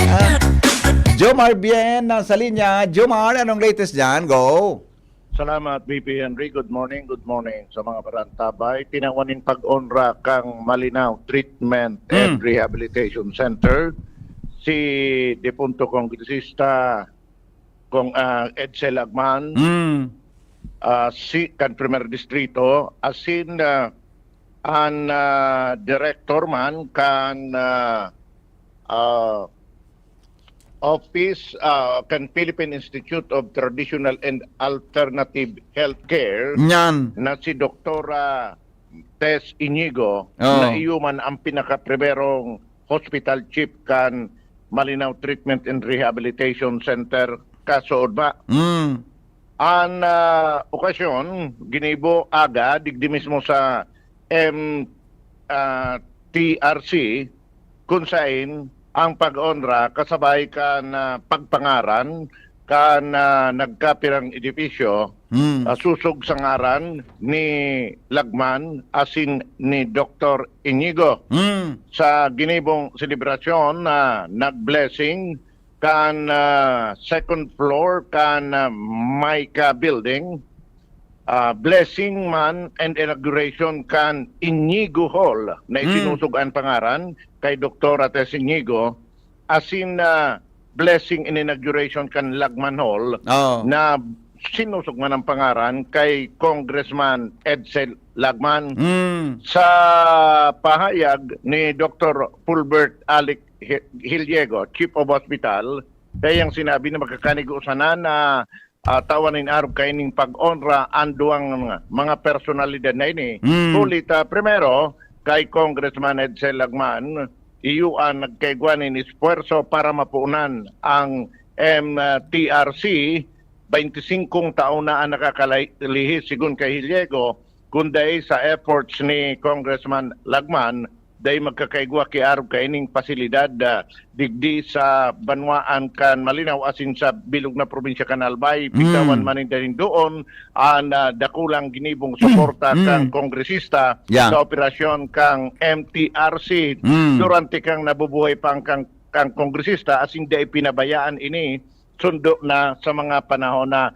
Jomar Bien, nasa linya. Jomar, anong latest dyan? Go! Salamat, VP Henry. Good morning sa mga parantabay. Tinawanin pag-onra kang Malinaw Treatment and Rehabilitation Center. Si Depunto Kongresista Kong Edsel Agman, si kan Primer Distrito, asin an director man kan Office kan Philippine Institute of Traditional and Alternative Healthcare na si Doktora Tess Inigo na iyuman ang pinaka-primerong hospital chief kan Malinaw Treatment and Rehabilitation Center kasood ba. An okasyon ginibo aga digdi mismo sa TRC kung saan ang pag-onra kasabay kan pagpangaran kan nagkapirang edipisyo susog sa ngaran ni Lagman asin ni Dr. Inigo sa ginibong selebrasyon na nag-blessing kan second floor kan Maika building, blessing man and inauguration kan Inigo Hall na isinusog ang pangaran kay Dr. Tess Inigo asin blessing and inauguration kan Lagman Hall na sinusog man ang pangaran kay Congressman Edsel Lagman. Sa pahayag ni Dr. Fulbert Alec Giliego, Chief of Hospital, kayang sinabi na magkakanigusanan na tawanin araw kaining pag-onra anduang mga personalidad na ini. Sulit primero kay Congressman Edsel Lagman, iyuan nagkaigwanin espuerso para mapunan ang MTRC. 25 taon na ang nakakalihis sigun kay Giliego, kundi sa efforts ni Congressman Lagman, dahil magkakaigwa kay araw kaining pasilidad digdi sa Banwaan kan Malinaw asin sa bilog na probinsya kan Albay, pitawan man din doon ang dakulang ginibong suporta kang kongresista sa operasyon kang MTRC durante kang nabubuhay pang kang kongresista asin dahil pinabayaan ini sundo na sa mga panahon na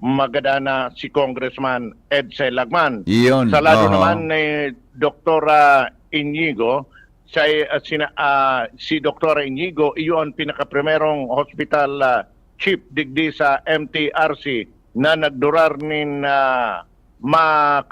magadana si Congressman Edsel Lagman. Sa lado naman ni Dr. Inigo, si Dr. Inigo, iyon pinaka-primerong hospital chief digdi sa MTRC na nagdurar nin 14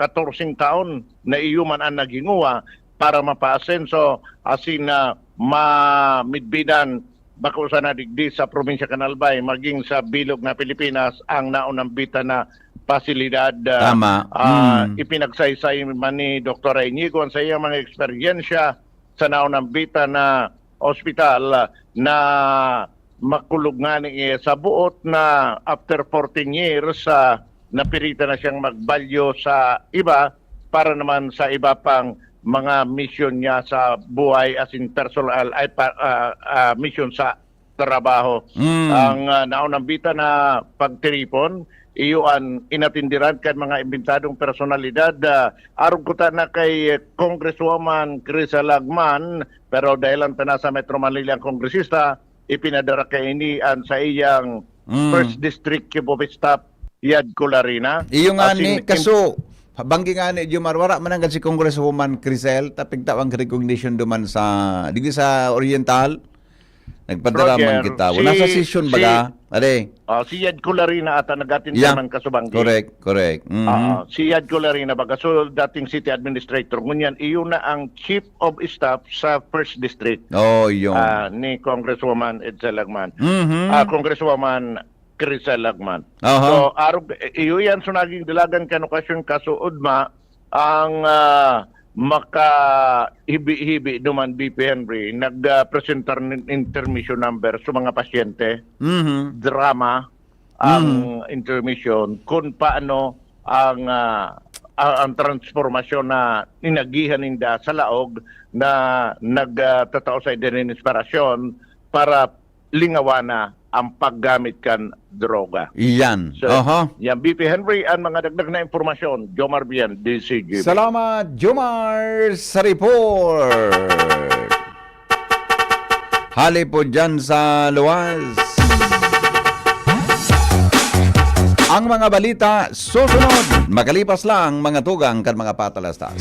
taon na iyuman ang naginguwa para mapaasenso asin mamidbidan bako sa nadigdi sa probinsya Canalbay maging sa bilog na Pilipinas ang naunang bita na pasilidad. Ipinagsaysay man ni Dr. Inigo sa iyang mga eksperyensya sa naunang bita na ospital na makulog nga ni sa buot na after 14 years napirita na siyang magbalyo sa iba para naman sa iba pang mga mission niya sa buhay as in personal mission sa trabaho. Ang naunang bita na pagtiripon iyuan inatindiran kan mga imbentadong personalidad. Arog ko ta na kay Congresswoman Crisa Lagman, pero dahil ang nasa Metro Manila ang kongresista, ipinadara kay ini sa iyang First District Chief of Staff Yad Colarina. Iyo nga As in, ni, kaso, banggi nga ni Jomar, wala man ang si Congresswoman Crisel, tapig tawang recognition duman sa, digi sa Oriental, nagpadara man Roger, kita. Wala sa session baga, are. si Yad Colarina ata nagatinda Yeah. man kasubanggi. Correct. Mhm. Si Yad Colarina baga, so dating city administrator. Ngunyan, iyo na ang Chief of Staff sa First District. Oh, yun. Ni Congresswoman Edsel Lagman. Mhm. Congresswoman Crisa Lagman. Aha. So, arog, iyo yan so naging dalagan kanokasyon kasuod ma ang maka-hibi-hibi duman BP Henry nag-presentar ng intermission number sa mga pasyente, Mhm. drama ang intermission kung paano ang transformasyon na ninagihan ninda sa laog na nagtatao sa din inspirasyon para lingawana ang paggamit kan droga. Iyan. So, Aha. yan BP Henry ang mga dagdag na impormasyon. Jomar Bian, DCGB. Salamat, Jomar, sa report. Hali po dyan sa luwas. Ang mga balita susunod. Makalipas lang mga tugang kan mga patalastas.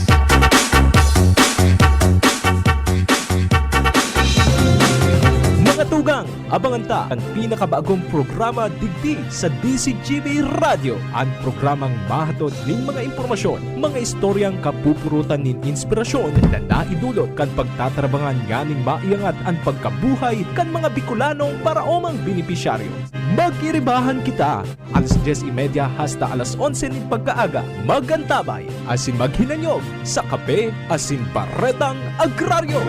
Mga tugang, abangan ta ang pinakabagong programa digdi sa DCGB Radio. Ang programang mahatod ning mga impormasyon, mga istoryang kapupurutan nin inspirasyon na naidulot kan pagtatrabangan ganing maiangat ang pagkabuhay kan mga Bicolanong paraomang benepisyaryo. Magiribahan kita alas 10:30 hasta alas 11 ning pagkaaga. Magantabay asin maghinanyog sa kape asin paretang agraryo.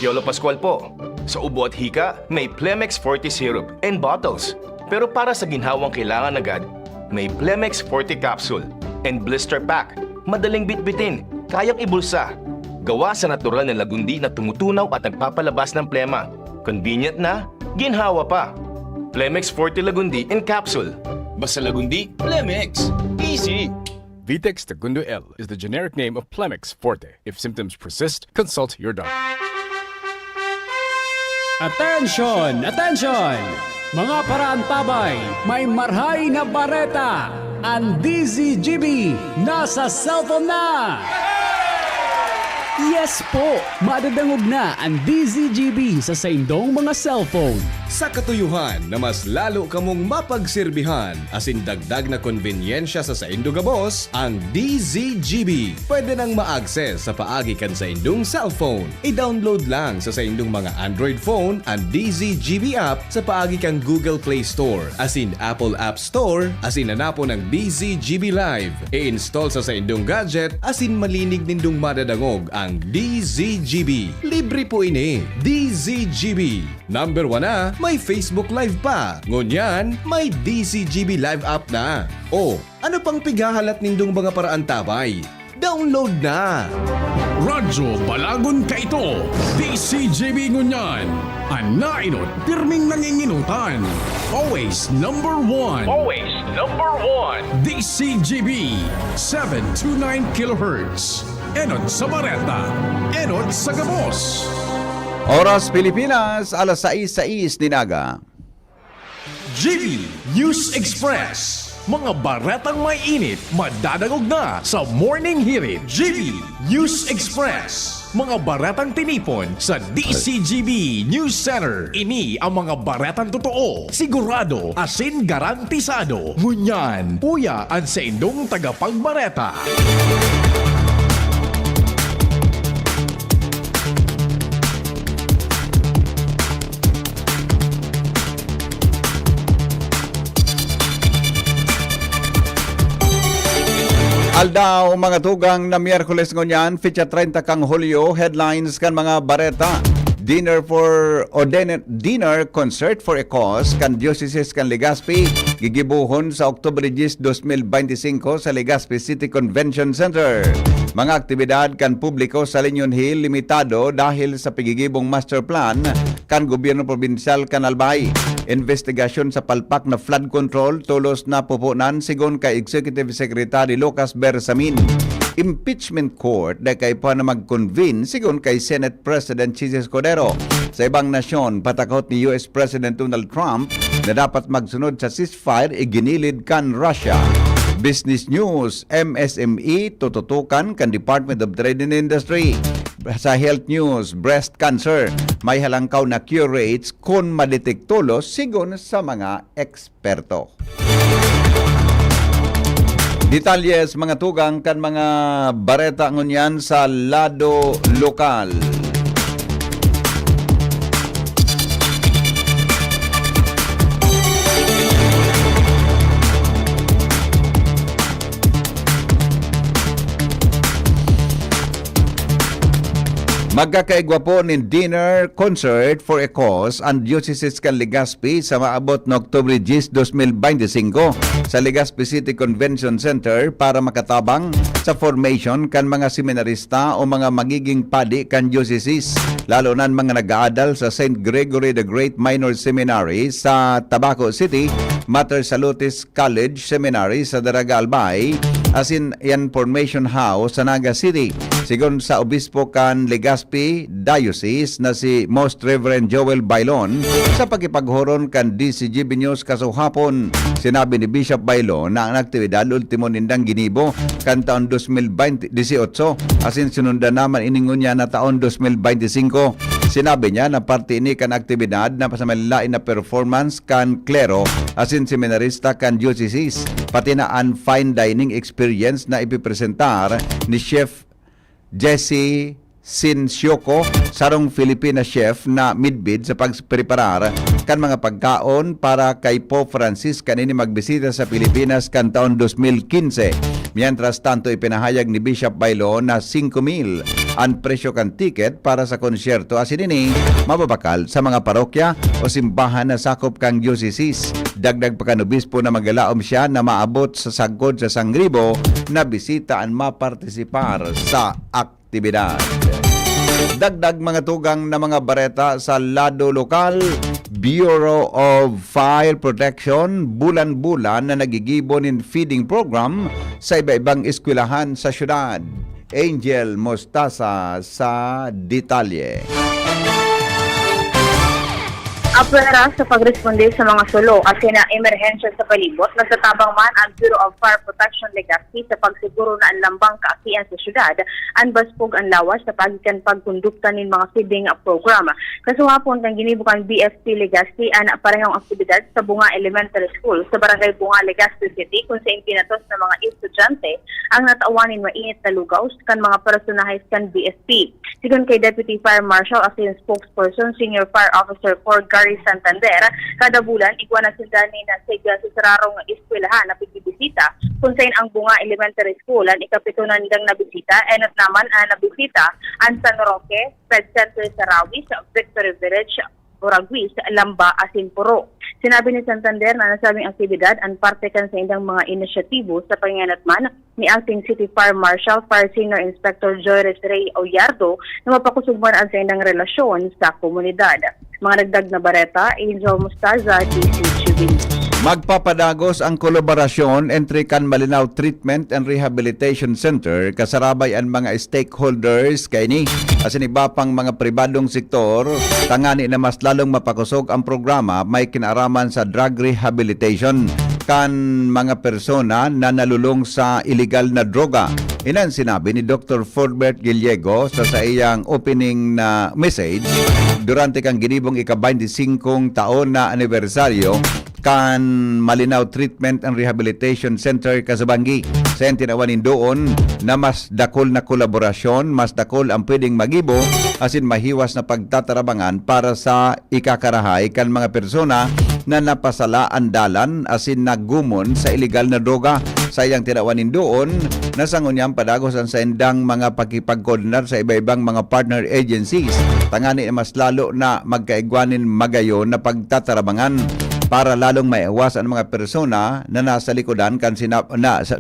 Yolo Pascual po. Sa ubo at hika, may Plemex Forte Syrup and bottles. Pero para sa ginhawang kailangan agad, may Plemex Forte Capsule and Blister Pack. Madaling bitbitin, kayang ibulsa. Gawa sa natural na lagundi na tumutunaw at nagpapalabas ng plema. Convenient na, ginhawa pa. Plemex Forte Lagundi and Capsule. Basta lagundi, Plemex. Easy! Vitex Segundo L is the generic name of Plemex Forte. If symptoms persist, consult your doctor. Attention! Attention! Mga paraantabay, may marhay na bareta! Ang DZGB nasa cellphone na! Yes po! Madadangog na ang DZGB sa saindong mga cellphone. Sa katuyuhan na mas lalo kamong mapagserbihan asin dagdag na konbenyensya sa saindong gabos, ang DZGB pwede nang ma-access sa paagi kan sa indong cellphone. I-download lang sa saindong mga Android phone ang DZGB app sa paagi kan Google Play Store asin Apple App Store asin hanapo ng DZGB Live. I-install sa saindong gadget asin malinig nindong madadangog ang DZGB. Libre po ini. DZGB. Number 1 na, may Facebook Live pa. Ngunyan, may DZGB Live app na. O, ano pang pighahalat nindong mga paraan tabay? Download na! Radyo Balagon ka ito! DCGB Ngunyan! Ang nainot, pirming nanginginutan! Always number 1! Always number 1! DCGB 729 kHz. Enot sa Bareta, Enot sa Gabos. Oras Pilipinas, alas 6:06 dinaga. GB News Express. Mga baretang may init, madadagog na sa Morning Hirit. GB News Express. Mga baretang tinipon sa DCGB News Center. Ini ang mga baretang totoo, sigurado, asin garantisado. Ngunyan, puya ang sa indong tagapagbareta. Aldaw mga tugang na Miyerkules ngunyan, fitya 30 kang Hulyo, headlines kan mga bareta. dinner concert for a cause kan Diocese kan Legazpi gigibuhon sa Oktubre 10, 2025 sa Legazpi City Convention Center. Mga aktibidad kan publiko sa Linyon Hill limitado dahil sa pigigibong master plan kan gobyerno probinsyal kan Albay. Investigasyon sa palpak na flood control tulos na pupunan sigon kay Executive Secretary Lucas Bersamin. Impeachment court na kay pa na mag-convene sigon kay Senate President Jesus Cordero. Sa ibang nasyon, patakot ni US President Donald Trump na dapat magsunod sa ceasefire iginilid kan Russia. Business News, MSME tututukan kan Department of Trade and Industry. Sa Health News, breast cancer may halangkaw na cure rates kung madetektulo sigon sa mga eksperto. Detalyes mga tugang kan mga bareta ngunyan sa lado lokal. Magkakaigwa po ng dinner concert for a cause ang Diocese kan Legazpi sa maabot na Oktubre 10, 2025 sa Legazpi City Convention Center para makatabang sa formation kan mga seminarista o mga magiging padi kan Diocese, lalo na mga nag-aadal sa St. Gregory the Great Minor Seminary sa Tabaco City, Mater Salutis College Seminary sa Daraga Albay, asin yan formation house sa Naga City. Sigon sa obispo kan Legazpi Diocese na si Most Reverend Joel Bailon sa pagkipaghoron kan DCGB News kasuhapon, sinabi ni Bishop Bailon na ang aktibidad ultimo nindang ginibo kan taon 2018 asin sinundan naman iningon niya na taon 2025. Sinabi niya na parte ini kan aktibidad na pasamalain na performance kan klero asin seminarista kan diocese, pati na ang fine dining experience na ipipresentar ni Chef Jesse Sinsioko, sarong Filipina chef na midbid sa pagpreparar kan mga pagkaon para kay Pope Francis kanini magbisita sa Pilipinas kan taon 2015. Mientras tanto, ipinahayag ni Bishop Bailon na 5,000 ang presyo kan ticket para sa konsyerto asin ini mababakal sa mga parokya o simbahan na sakop kang diocese. Dagdag pa kan obispo na magalaom siya na maabot sa sagkod sa sangribo na bisita ang mapartisipar sa aktibidad. Dagdag mga tugang na mga bareta sa lado lokal, Bureau of Fire Protection bulan-bulan na nagigibon in feeding program sa iba-ibang eskwelahan sa syudad. Angel Mostaza sa detalye. Apera sa pagresponde sa mga sulo kasi na emerhensya sa palibot, nagtatabang man ang Bureau of Fire Protection Legazpi sa pagsiguro na ang lambang kaakian sa syudad, ang baspog ang lawas sa pagikan pagkondukta ng mga feeding program. Kasuhapon kang ginibukan BFP Legazpi ang parehong aktibidad sa Bunga Elementary School sa Barangay Bunga, Legazpi City kung sa impinatos ng mga estudyante ang nataawanin mainit na lugaw kan mga personahes kan BFP. Sigon kay Deputy Fire Marshal as yung spokesperson, Senior Fire Officer Cor Gary Santander, kada bulan iguan na sila ni na sa sararong eskwelahan na pagibisita kung saan ang Bunga Elementary School ang ikapito na nilang nabisita, enot naman ang nabisita ang San Roque, Fed Center sa Rawis, Victory Village, Oraguis, Lamba, Asinpuro. Sinabi ni Santander na nasabing aktibidad ang parte kan sa indang mga inisyatibo sa panginganatman ni Acting City Fire Marshal, Fire Senior Inspector Joyce Ray Oyardo na mapakusugman ang sa indang relasyon sa komunidad. Mga nagdag na bareta, Angel Mostaza, DCGB. Magpapadagos ang kolaborasyon entre kan Malinaw Treatment and Rehabilitation Center kasarabay ang mga stakeholders kay ni asin iba pang mga pribadong sektor tangani na mas lalong mapakusog ang programa may kinaraman sa drug rehabilitation kan mga persona na nalulong sa illegal na droga. Inan sinabi ni Dr. Forbert Gallego sa iyang opening na message durante kang ginibong ika-25 taon na anibersaryo kan Malinaw Treatment and Rehabilitation Center Kasabangi. Sa tinawanin doon na mas dakol na kolaborasyon, mas dakol ang pwedeng magibo asin mahiwas na pagtatarabangan para sa ikakarahay kan mga persona na napasala ang dalan asin nagumon sa illegal na droga. Sayang tinawanin doon na sangunyang padagos ang saindang mga pakipagkoordinar sa iba-ibang mga partner agencies. Tangani mas lalo na magkaigwanin magayon na pagtatarabangan para lalong maiwas ang mga persona na nasa likodan kan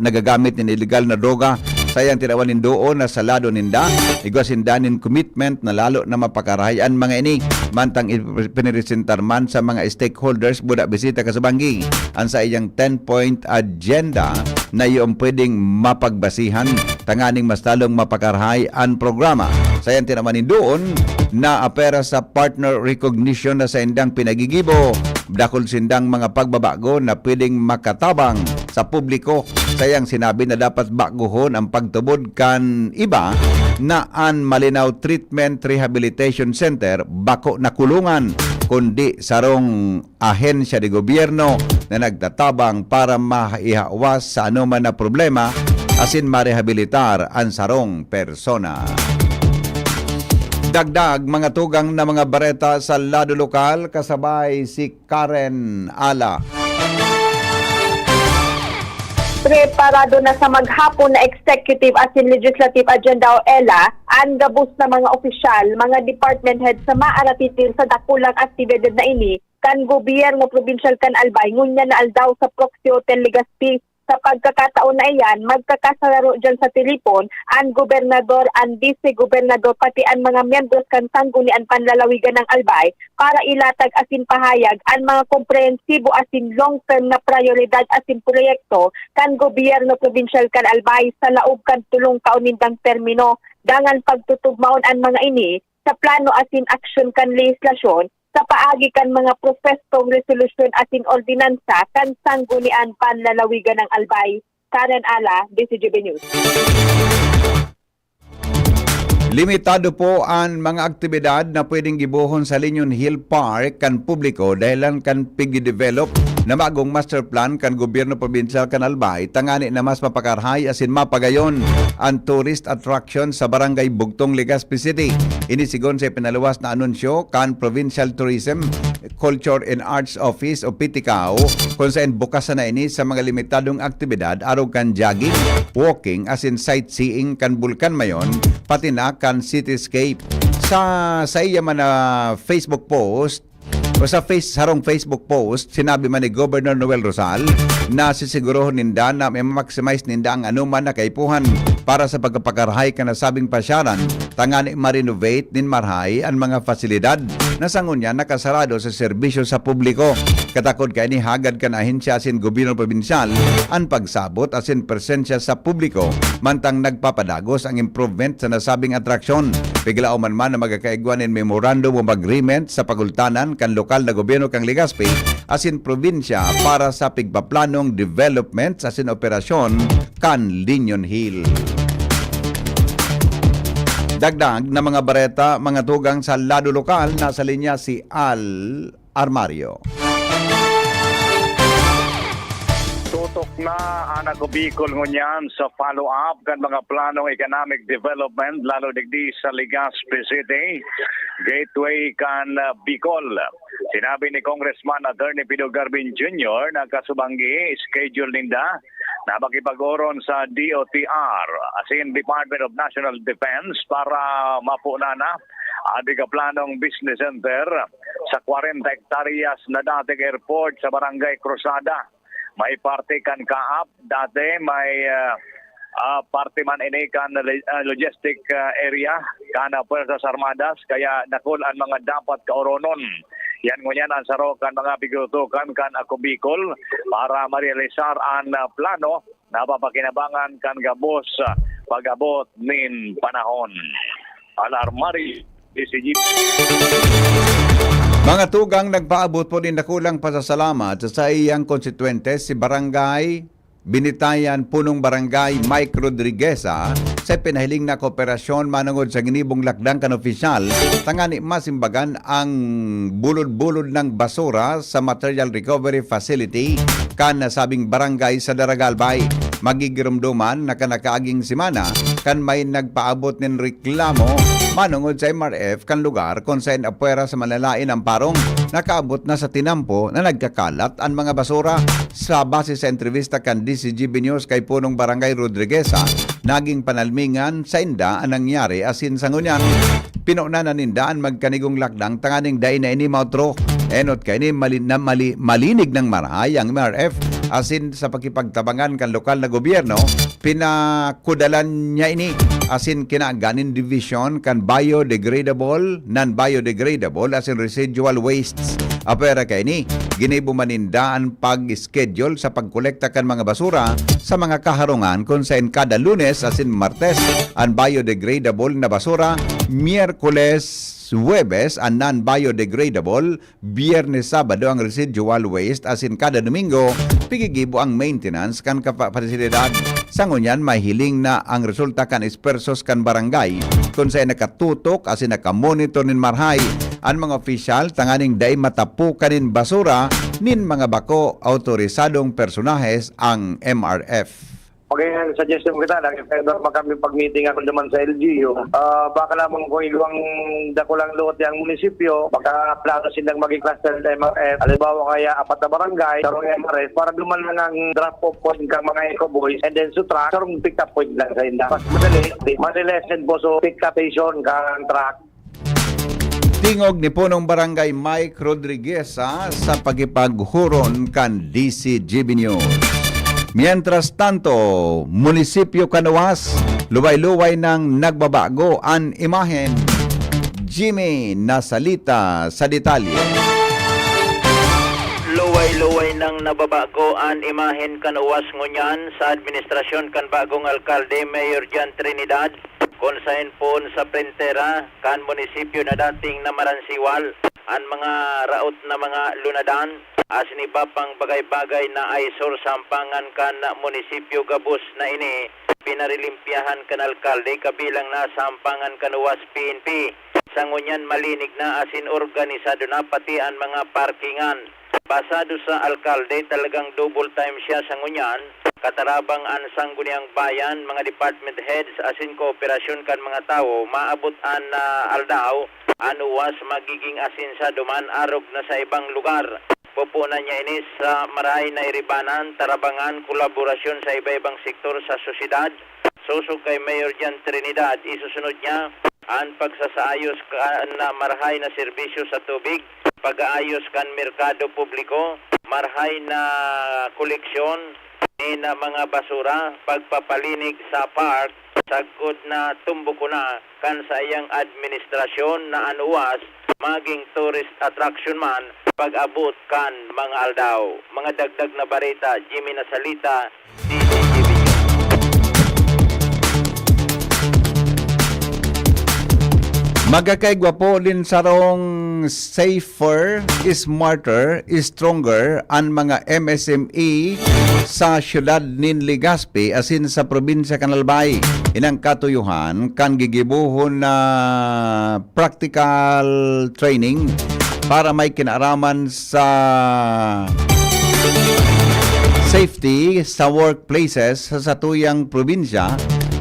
nagagamit ng illegal na droga. Sayang tinawanin doon na salado ninda, igwasindanin commitment na lalo na mapakarahayan mga ini. Mantang ipiniresentar man sa mga stakeholders budak bisita kasabanggi ang sa iyang 10-point agenda na iyong pwedeng mapagbasihan. Tanganing mas lalong mapakarahay ang programa. Sayang tinawanin doon na apera sa partner recognition na sa indang pinagigibo. Dakol sindang mga pagbabago na pwedeng makatabang sa publiko. Sayang sinabi na dapat baguhon ang pagtubod kan iba na ang Malinaw Treatment Rehabilitation Center bako na kulungan kundi sarong ahensya de gobyerno na nagtatabang para maihawas sa anuman na problema asin marehabilitar ang sarong persona. Dagdag mga tugang na mga bareta sa lado lokal kasabay si Karen Ala. Preparado na sa maghapon na executive as in legislative agenda o ELA ang gabos na mga opisyal, mga department head sa maaratitil sa dakulang aktibidad na ini kan gobyerno provincial kan Albay ngunya na aldaw sa Proxy Hotel Legazpi. Sa pagkakataon na iyan, magkakasalaro dyan sa telepon ang gobernador, ang vice-gobernador, pati ang mga miyembros kan sanggunian panlalawigan ng Albay para ilatag asin pahayag ang mga komprehensibo asin long-term na prioridad asin proyekto kan gobyerno provincial kan Albay sa laog kan tulong kaunindang termino. Dangan pagtutugmaon ang mga ini sa plano asin aksyon kan legislasyon sa paagi kan mga profesong resolution atin ordinansa kan sanggunian panlalawigan ng Albay. Karen Ala, DCGB News. Limitado po ang mga aktibidad na pwedeng gibuhon sa Linyon Hill Park kan publiko dahilan kan pigdevelop na bagong master plan kan gobyerno probinsya kan Albay. Tangani na mas mapakarhay asin mapagayon ang tourist attraction sa barangay Bugtong, Legazpi City. Inisigon sa pinaluwas na anunsyo kan Provincial Tourism, Culture and Arts Office o PTCAO kung saan bukas na ini sa mga limitadong aktibidad araw kan jogging, walking asin sightseeing kan Bulkan Mayon pati na kan cityscape. Sa iya man na Facebook post o sa sarong Facebook post, sinabi man ni Governor Noel Rosal na sisigurohon ninda na may maximize ninda ang anuman na kaipuhan para sa pagkapakarahay ka nasabing pasyaran, tangani ma-renovate nin marhay ang mga fasilidad na sangunya nakasarado sa serbisyo sa publiko. Katakod ka ni hagad ka na ahensya asin gobyerno probinsyal ang pagsabot asin presensya sa publiko mantang nagpapadagos ang improvement sa nasabing atraksyon. Bigla o man na magkakaigwanin memorandum of agreement sa pagultanan kan lokal na gobyerno kang Legazpi asin probinsya para sa pigpaplanong development asin operasyon kan Linyon Hill. Dagdag na mga bareta, mga tugang sa lado lokal, nasa linya si Al Armario. Tutok na ang nagubikol ngunyan sa follow-up kan mga planong economic development lalo digdi sa Legazpi City, Gateway kan Bicol. Sinabi ni Congressman Attorney Pido Garbin Jr. na kasubanggi schedule ninda na makipag-oron sa DOTR asin Department of National Defense para mapuna na ang planong business center sa 40 hektaryas na dating airport sa Barangay Cruzada. May parte kan Kaap, dati may parte man ini kan logistic area kana Puersas Armadas kaya nakul ang mga dapat kaoronon. Yan ngunyan ang sarokan mga bigutukan kan ako Bicol para marealisar ang plano na papakinabangan kan gabos pag-abot nin panahon. Alarmari, DCG. Mga tugang nagpaabot po din nakulang pasasalamat sa iyang konstituente si Barangay Binitayan Punong Barangay Mike Rodrigueza sa pinahiling na kooperasyon manungod sa ginibong lakdang kan opisyal tangani masimbagan ang bulod-bulod ng basura sa Material Recovery Facility kan nasabing barangay sa Daragalbay. magigirumduman na kanakaaging simana kan may nagpaabot nin reklamo manungod sa MRF kan lugar kung saan apwera sa malalain ang parong nakaabot na sa tinampo na nagkakalat ang mga basura. Sa base sa entrevista kan DCGB News kay Punong Barangay Rodriguesa, naging panalmingan sa inda ang nangyari asin sa ngunyan. Pinuna na nindaan magkanigong lakdang tanganing dain na ini mautro. Enot kay ni malinig ng marahay ang MRF asin sa pakipagtabangan kan lokal na gobyerno, pinakudalan niya ini asin kinaganin division kan biodegradable, non-biodegradable asin residual wastes. Apera kay ni ginibumanindaan pag-schedule sa pagkolekta kan mga basura sa mga kaharungan kung saan kada Lunes asin Martes ang biodegradable na basura, Miyerkules Huwebes ang non-biodegradable, Biyernes Sabado ang residual waste asin kada Domingo pigigibo ang maintenance kan kapasilidad. Sa ngunyan mahiling na ang resulta kan ispersos kan barangay kung saan nakatutok asin nakamonitor nin marhay ang mga opisyal tanganing day matapukan nin basura nin mga bako autorisadong personahes ang MRF. Okay, suggestion kita lang, if ever kami pag-meeting ako naman sa LGU, baka lamang kung iluwang dakulang luot yung munisipyo, baka plano silang mag-cluster sa MRF, halimbawa kaya 4 na barangay, sarong MRF, para duman lang ang drop off point kang mga eco-boys, and then sutrack, sarong pick up point lang sa inda. Mas madali po so pick up station kang track. Tingog ni Punong Barangay Mike Rodriguesa sa pagipaghuron kan DCGB News. Mientras tanto, Munisipyo Canuas, luway-luway ng nagbabago ang imahen. Jimmy nasalita sa detalye. Luway-luway ng nababago ang imahen Canuas ngunyan sa administrasyon kan bagong alkalde Mayor Jan Trinidad. Konsain po sa printera kan munisipyo na dating namaransiwal ang mga raot na mga lunadan asin iba pang bagay-bagay na aysor sampangan kan munisipyo gabos na ini pinarilimpyahan kan alkalde kabilang na sampangan Canuas PNP. Sa ngunyan malinig na asin organisado na pati ang mga parkingan. Basado sa alkalde talagang double time siya sa ngunyan. Katarabang ang sangguniang bayan, mga department heads asin kooperasyon kan mga tao maabot an aldaw anuwas magiging asin sa duman arog na sa ibang lugar. Pupunan niya ini sa maray na iribanan, tarabangan, kolaborasyon sa iba-ibang sektor sa sosyedad. Susog kay Mayor Jan Trinidad, isusunod niya ang pagsasaayos kan na marhay na serbisyo sa tubig, pag-aayos kan merkado publiko, marhay na koleksyon ni na mga basura, pagpapalinig sa park, sagkod na tumbuko na kan sa iyang administrasyon na anuwas maging tourist attraction man pag-abot kan mga aldaw. Mga dagdag na barita, Jimmy Nasalita, DCGB. Magakaigwapo din sarong safer, smarter, stronger ang mga MSME sa syudad nin Legazpi asin sa probinsya kan Albay. Inang katuyuhan kan gigibuhon na practical training para may kinaraman sa safety sa workplaces sa satuyang probinsya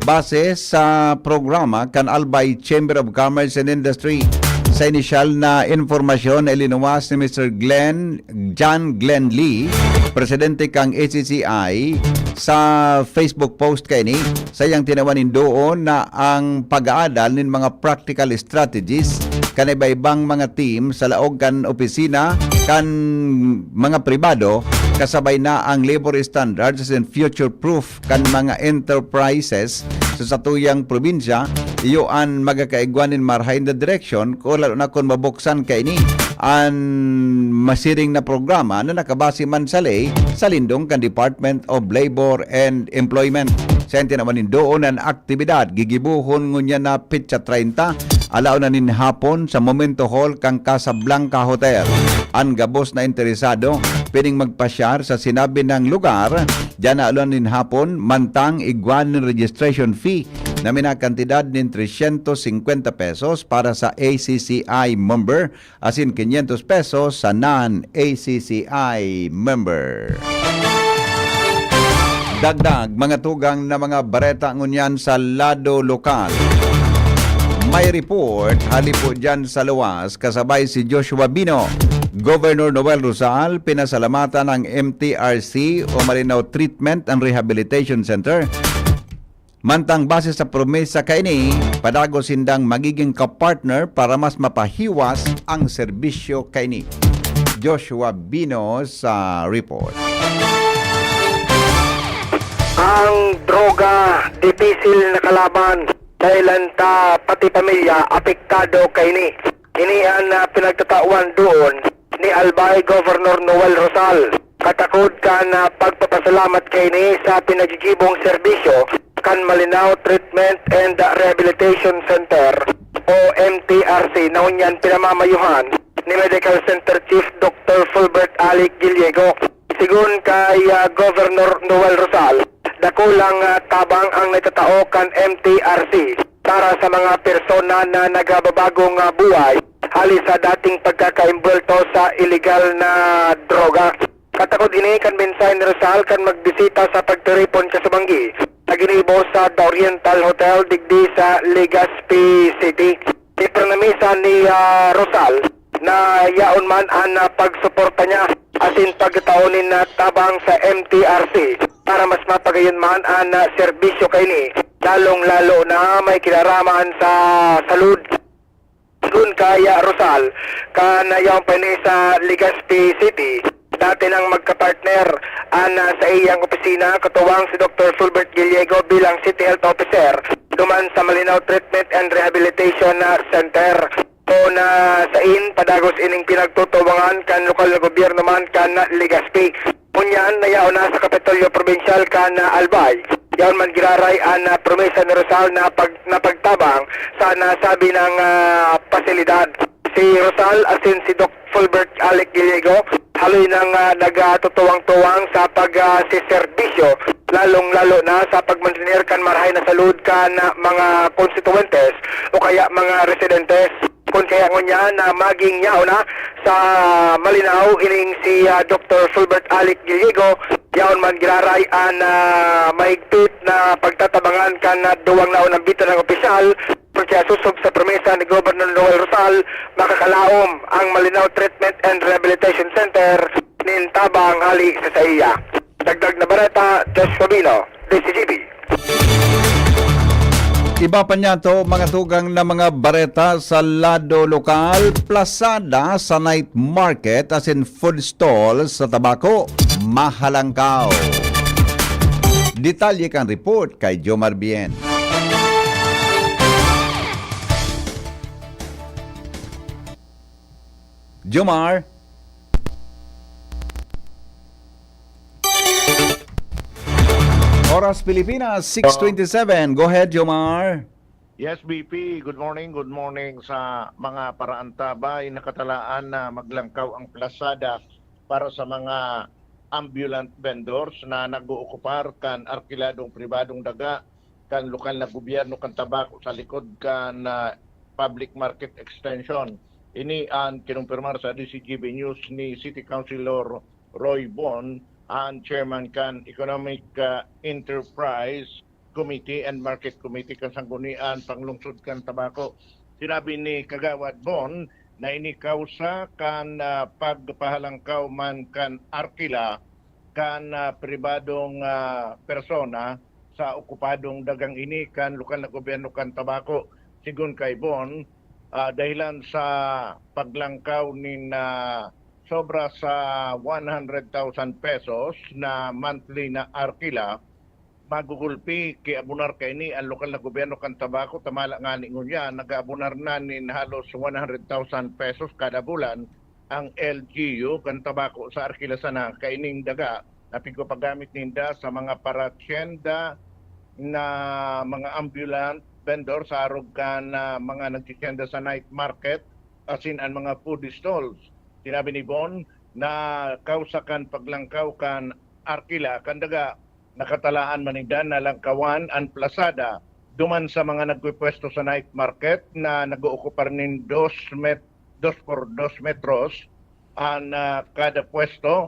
base sa programa kan Albay Chamber of Commerce and Industry. Sa inisyal na informasyon ilinuwas ni Mr. John Glenn Lee, presidente kang ACCI, sa Facebook post kay ni sayang tinawanin doon na ang pag-aadal nin mga practical strategies kan iba-ibang mga team sa laog kan opisina kan mga pribado kasabay na ang labor standards and future proof kan mga enterprises sa satuyang probinsya. Iyo an magakaigwanin marhay na direction ko lalo na kung mabuksan kay ni an masiring na programa na nakabase man sa lay sa lindong kan Department of Labor and Employment. Sente naman doon ang aktibidad gigibuhon ngunya na pitsa 30 alaw na nin hapon sa Momento Hall kang Casablanca Hotel. Ang gabos na interesado pining magpasyar sa sinabi ng lugar diyan na alaw nin hapon mantang igwan ng registration fee na minakantidad nin 350 pesos para sa ACCI member asin 500 pesos sa non-ACCI member. Dagdag, mga tugang na mga bareta ngunyan sa lado lokal. May report, halipo dyan sa luwas, kasabay si Joshua Bino. Governor Noel Rosal, pinasalamatan ng MTRC o Malinaw Treatment and Rehabilitation Center. Mantang base sa promesa kaini, padago sindang magiging kapartner para mas mapahiwas ang serbisyo kaini. Joshua Bino sa report. Ang droga, dipisil na kalaban. Dahil ta pati pamilya apektado kay ni. Inian na pinagtatawan doon ni Albay Governor Noel Rosal. Katakod ka na pagpapasalamat kay ni sa pinagigibong serbisyo kan Malinaw Treatment and Rehabilitation Center o MTRC na unyan pinamamayuhan ni Medical Center Chief Dr. Fulbert Alec Giliego. Sigun kay Governor Noel Rosal, dakulang tabang ang naitatao kan MTRC para sa mga persona na nagababagong buhay hali sa dating pagkakaimbulto sa illegal na droga. Katakod ini kan mensahe ni Rosal kan magbisita sa pagtiripon sa Subanggi. Naginibo sa The Oriental Hotel digdi sa Legazpi City. Ipranamisa ni Rosal na yaon man ang pagsuporta niya asin pagtaunin na tabang sa MTRC para mas mapagayon man ang serbisyo kay ni, lalong-lalo na may kilaraman sa salud. Doon kaya Rosal, kanayang pa ni sa Legazpi City, dati nang magkapartner sa iyang opisina, katuwang si Dr. Fulbert Giliego bilang City Health Officer, duman sa Malinaw Treatment and Rehabilitation Center. O na sa padagos ining pinagtutubangan kan lokal na gobyerno man kan Legazpi. Punyan na yaon na sa Kapitolyo Provincial kan Albay. Yaon man giraray ang promesa ni Rosal na pagtabang sa nasabi ng pasilidad. Si Rosal asin si Dr. Fulbert Alec Giliego haloy nang nagatutuwang-tuwang sa pag-siserbisyo, lalong-lalo na sa pagmantenir kan marahay na salud kan mga konstituentes o kaya mga residentes. Kung kaya ngunya na maging yaw na sa Malinaw ining si Dr. Fulbert Alec Giliego, yaon man giraray ang mahigpit na pagtatabangan kan duwang naon ng bito ng opisyal, kaya susog sa promesa ni Governor Noel Rosal, makakalaom ang Malinaw Treatment and Rehabilitation Center nin tabang hali sa iya. Dagdag na bareta, Joshua Bino, DCGB. Iba pa niya to, mga tugang na mga bareta sa lado lokal, plasada sa night market as in food stall sa tabako, mahalangkaw. Detalye kang report kay Jomar Bien. Jomar. Oras Pilipinas, 6:27. Go ahead, Jomar. Yes, BP. Good morning sa mga paraantabay. Nakatalaan na maglangkaw ang plasada para sa mga ambulant vendors na nag-uukupar kan arkiladong pribadong daga, kan lokal na gobyerno kan tabako sa likod kan public market extension. Ini ang kinumpirmar sa DCGB News ni City Councilor Roy Bon, ang chairman kan Economic Enterprise Committee and Market Committee kan Sanggunian Panglungsod kan Tabako. Sinabi ni Kagawad Bon na ini kausa kan pagpahalangkaw man kan arkila kan pribadong persona sa okupadong dagang ini kan lokal na gobyerno kan Tabako. Sigun kay Bon, dahilan sa paglangkaw ni sobra sa 100,000 pesos na monthly na arkila, magugulpi kay abunar kay ni ang lokal na gobyerno kan Tabako, tamala nga ni ngunya, nag-abunar na ni halos 100,000 pesos kada bulan ang LGU kan Tabako sa arkila sana kaining daga na paggamit ninda sa mga paratyenda na mga ambulant vendor sa arog kan mga nagtitinda sa night market asin ang mga food stalls. Sinabi ni Bon na kausakan paglangkaw kan arkila kan daga nakatalaan manindan na langkawan ang plasada duman sa mga nagpwesto sa night market na nag-ookupar nin 2 metros ang kada pwesto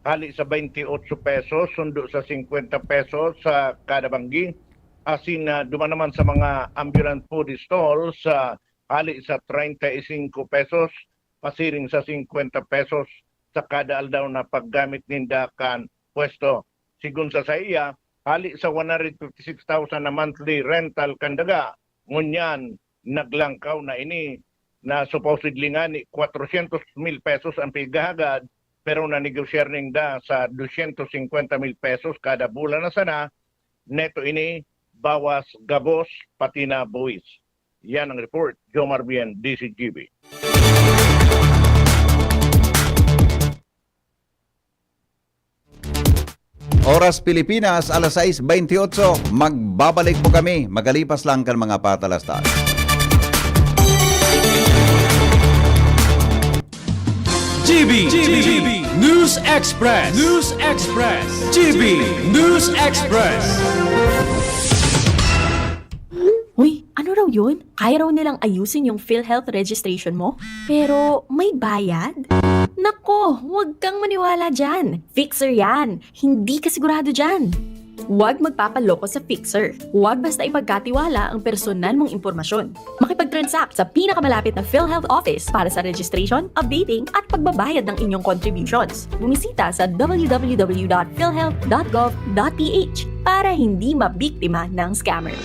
hali sa 28 pesos, sundo sa 50 pesos sa kada banggi. Asin duman naman sa mga ambulant food stalls, hali sa 35 pesos, pasiring sa 50 pesos sa kada aldaw na paggamit ninda kan pwesto. Sigun sa iya, hali sa 156,000 na monthly rental kandaga, ngunyan naglangkaw na ini na supposedly nga ni 400,000 pesos ang pigahagad, pero nanegosyer da sa 250,000 pesos kada bulan na sana. Neto ini bawas gabos pati na buwis. Yan ang report. Jomar Bien, DCGB. Oras Pilipinas, alas 6:28. Magbabalik po kami. Magalipas lang kan mga patalastas. GB News Express. GB News Express. Uy, ano raw yun? Kaya raw nilang ayusin yung PhilHealth registration mo? Pero may bayad? Nako, huwag kang maniwala dyan. Fixer yan. Hindi ka sigurado dyan. Huwag magpapaloko sa Fixer. Huwag basta ipagkatiwala ang personal mong impormasyon. Makipag-transact sa pinakamalapit na PhilHealth office para sa registration, updating at pagbabayad ng inyong contributions. Bumisita sa www.philhealth.gov.ph para hindi mabiktima ng scammer.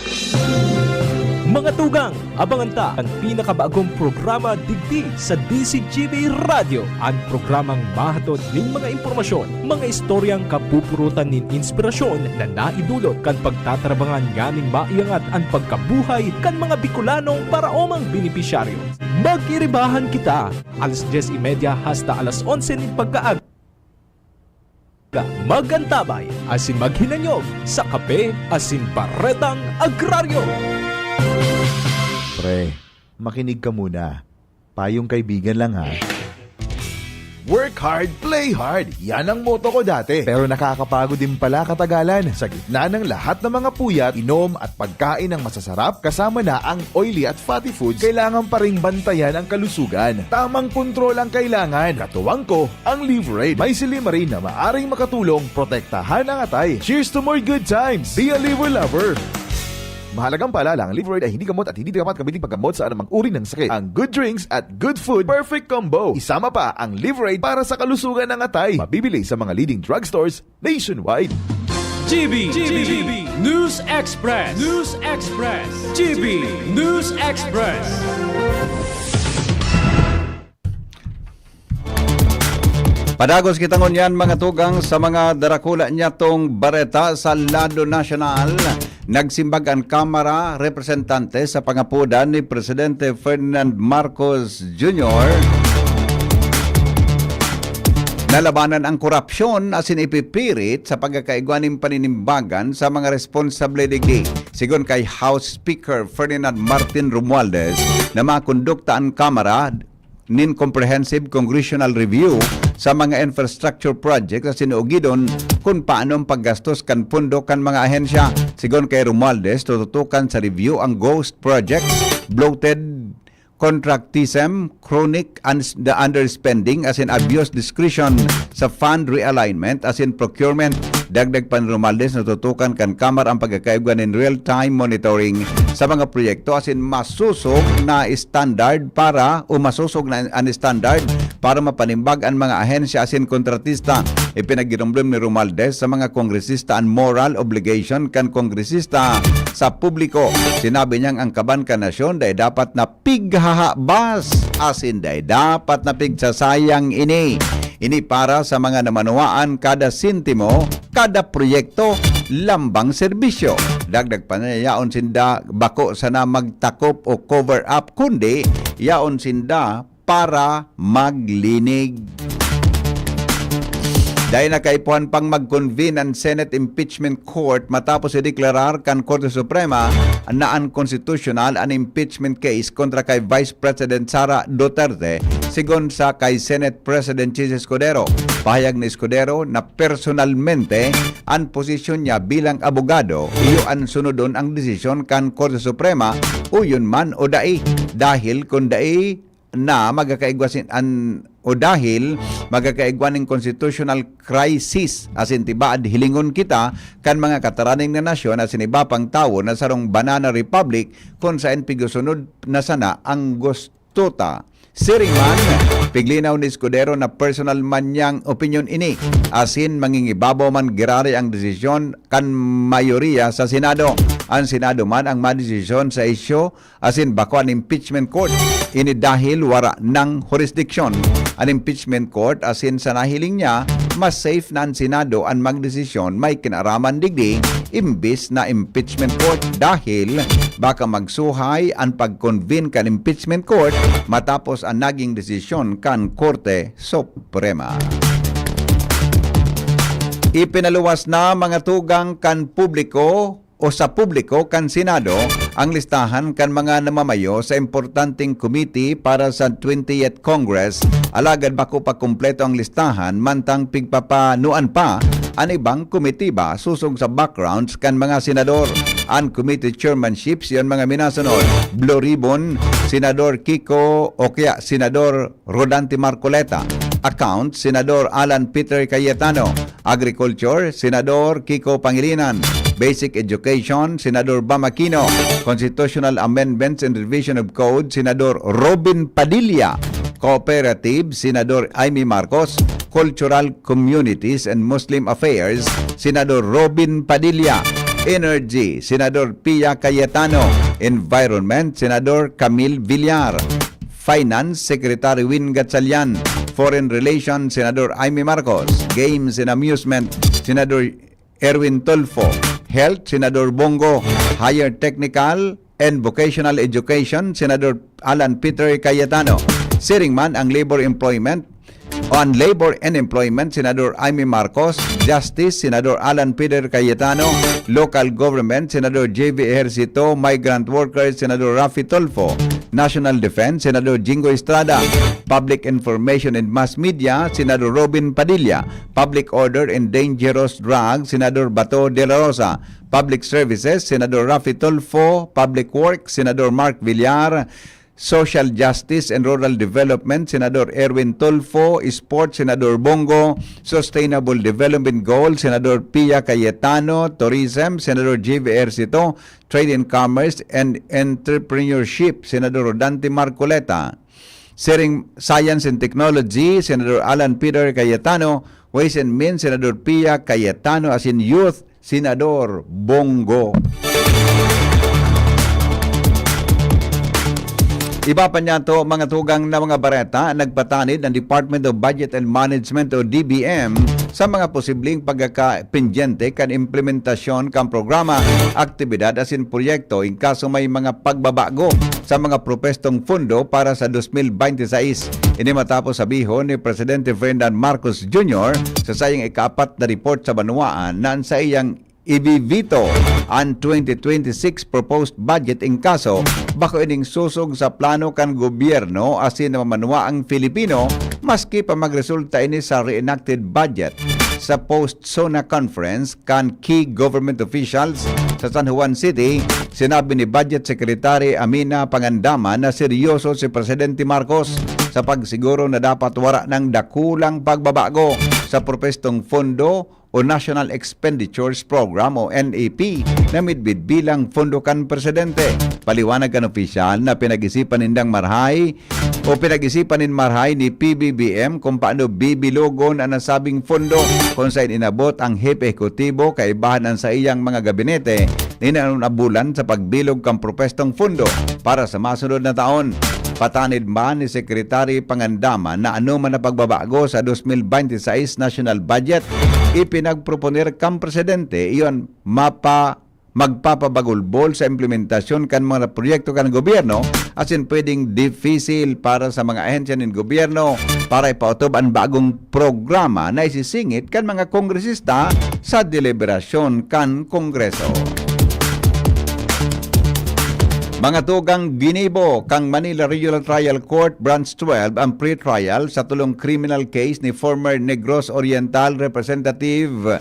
Mga tugang, abangan ta ang pinakabagong programa digdi sa DCGB Radio. Ang programang mahatod ning mga impormasyon, mga istoryang kapupurutan nin inspirasyon na naidulot kan pagtatrabangan nganing maiangat ang pagkabuhay kan mga Bicolanong paraomang benepisyaryo. Magkiribahan kita, alas 10:30 hasta alas 11 nin pagkaag. Magantabay, asin maghinanyog sa kape, asin paretang agraryo. Pre, makinig ka muna. Payong kaibigan lang ha. Work hard, play hard. Yan ang motto ko dati. Pero nakakapagod din pala katagalan. Sa gitna ng lahat ng mga puyat, inom at pagkain ng masasarap, kasama na ang oily at fatty foods, kailangan pa ring bantayan ang kalusugan. Tamang kontrol ang kailangan. Katuwang ko, ang Liverade. May Silimarin na maaring makatulong, protektahan ang atay. Cheers to more good times. Be a liver lover. Mahalagang paalala, ang Liverade ay hindi gamot at hindi dapat gamitin paggamot sa anumang uri ng sakit. Ang good drinks at good food, perfect combo. Isama pa ang Liverade para sa kalusugan ng atay. Mabibili sa mga leading drugstores nationwide. GB News Express. GB News Express. Padagos kita ngunyan mga tugang sa mga darakula niya tong bareta sa lado nasyonal. Nagsimbag ang Kamara Representante sa pangapudan ni Presidente Ferdinand Marcos Jr. Nalabanan ang korupsyon asin ipipirit sa pagkakaigwaning paninimbagan sa mga responsable digdi. Sigon kay House Speaker Ferdinand Martin Romualdez na makondukta ang Kamara nin comprehensive congressional review sa mga infrastructure projects sa sinuugidon kung paanong paggastos kan pundo kan mga ahensya. Sigon kay Romualdez, tututukan sa review ang ghost projects, bloated contractism, chronic underspending as in abuse discretion sa fund realignment as in procurement. Dagdag pa ni Romualdez, natutukan kan Kamara ang pagkakaigwa ng real-time monitoring sa mga proyekto as in masusog na standard para mapanimbag ang mga ahensya as in kontratista. Ipinagirumblum ni Romualdez sa mga kongresista ang moral obligation kan kongresista sa publiko. Sinabi niyang ang kaban ka nasyon dahil dapat na pighahabas as in dahil dapat na pigsasayang ini. Ini para sa mga namanuaan kada sintimo, kada proyekto, lambang serbisyo. Dagdag pa niya, yaon sinda bako sana magtakop o cover up, kundi yaon sinda para maglinig. Dahil nakaipuhan pang mag-convene ang Senate Impeachment Court matapos i-deklarar kan Korte Suprema na unconstitutional ang impeachment case kontra kay Vice President Sara Duterte sigon sa kay Senate President Chis Escudero. Pahayag ni Escudero na personalmente ang posisyon niya bilang abogado iyo ang sunodon ang desisyon kan Korte Suprema o yun man o dai. Dahil kung dai na magakaigwasin o dahil magakaigwan ng constitutional crisis asin tibaad hilingon kita kan mga kataraning na nasyon asin iba pang tawo na sarong banana republic kung saan pigusunod na sana ang gusto ta. Siring man, piglinaw ni Escudero na personal man niyang opinion ini. Asin mangingibabaw man girari ang desisyon kan mayoriya sa Senado. Ang Senado man ang madesisyon sa isyo asin bako ang impeachment court. Ini dahil wara ng jurisdiction. Ang impeachment court asin sa nahiling niya, mas safe na ang Senado ang magdesisyon may kinaraman digdi imbis na impeachment court dahil baka magsuhay ang pag-convene kan impeachment court matapos ang naging desisyon kan Korte Suprema. Ipinaluwas na mga tugang kan publiko o sa publiko kan Senado ang listahan kan mga namamayo sa importanteng committee para sa 20th Congress. Alagad bako pa kumpleto ang listahan mantang pigpapanuan pa ang ibang komitiba susog sa backgrounds kan mga senador. Ang committee chairmanships yon mga minasunod: Blue Ribbon, Senador Kiko o kaya Senador Rodante Marcoleta. Accounts, Senador Alan Peter Cayetano. Agriculture, Senador Kiko Pangilinan. Basic Education, Senador Bam Aquino. Constitutional Amendments and Revision of Code, Senador Robin Padilla. Cooperative, Senador Amy Marcos. Cultural Communities and Muslim Affairs, Senador Robin Padilla. Energy, Senador Pia Cayetano. Environment, Senador Camille Villar. Finance, Secretary Win Gatchalian. Foreign Relations, Senador Amy Marcos. Games and Amusement, Senador Erwin Tulfo. Health, Senador Bongo. Higher Technical and Vocational Education, Senador Alan Peter Cayetano. Siring man ang Labor Employment on Labor and Employment, Senador Amy Marcos. Justice, Senador Alan Peter Cayetano. Local Government, Senador J.V. Ejercito. Migrant Workers, Senador Rafi Tulfo. National Defense, Senador Jingo Estrada. Public Information and Mass Media, Senador Robin Padilla. Public Order and Dangerous Drugs, Senador Bato de la Rosa. Public Services, Senador Rafi Tulfo. Public Works, Senador Mark Villar. Social Justice and Rural Development, Senador Erwin Tulfo. Sports, Senador Bongo. Sustainable Development Goals, Senador Pia Cayetano. Tourism, Senador J.V. Ejercito. Trade and Commerce and Entrepreneurship, Senador Rodante Marcoleta. Science and Technology, Senador Alan Peter Cayetano. Ways and Means, Senador Pia Cayetano. As in Youth, Senador Bongo. Iba pa niya to mga tugang na mga bareta nagpatanid ng Department of Budget and Management o DBM sa mga posibleng pagkakapendyente kan implementasyon kan programa, aktibidad asin proyekto in kaso may mga pagbabago sa mga propestong fundo para sa 2026. Ini matapos sabihon ni Presidente Ferdinand Marcos Jr. sa sayang ikapat na report sa Banwaan na sa iyang ibivito ang 2026 proposed budget in kaso bako ining susog sa plano kan gobyerno asin na mamanwa ang Filipino maski pa magresulta ini sa reenacted budget. Sa post-SONA conference kan key government officials sa San Juan City, sinabi ni Budget Secretary Amina Pangandaman na seryoso si Presidente Marcos sa pagsiguro na dapat wara ng dakulang pagbabago sa propestong fondo o National Expenditures Program o NEP na midbid bilang fondo kan Presidente. Paliwanag kan opisyal na pinag-isipan nindang marhay o pinag-isipan nin marhay ni PBBM kung paano bibilogon ang nasabing fondo kung saan inabot ang Hepe Ekutibo kaibahan ang sa iyang mga gabinete ninanong abulan sa pagbilog kang propestong fondo para sa masunod na taon. Patanid man ni Secretary Pangandaman na ano man na pagbabago sa 2026 national budget, ipinagproponer kang Presidente iyon magpapabagulbol sa implementasyon kan mga proyekto kan gobyerno asin pwedeng difficile para sa mga ahensya ng gobyerno para ipautob ang bagong programa na isisingit kan mga kongresista sa deliberasyon kan Kongreso. Mga tugang ginibo kang Manila Regional Trial Court Branch 12 ang pre-trial sa tulong criminal case ni former Negros Oriental Representative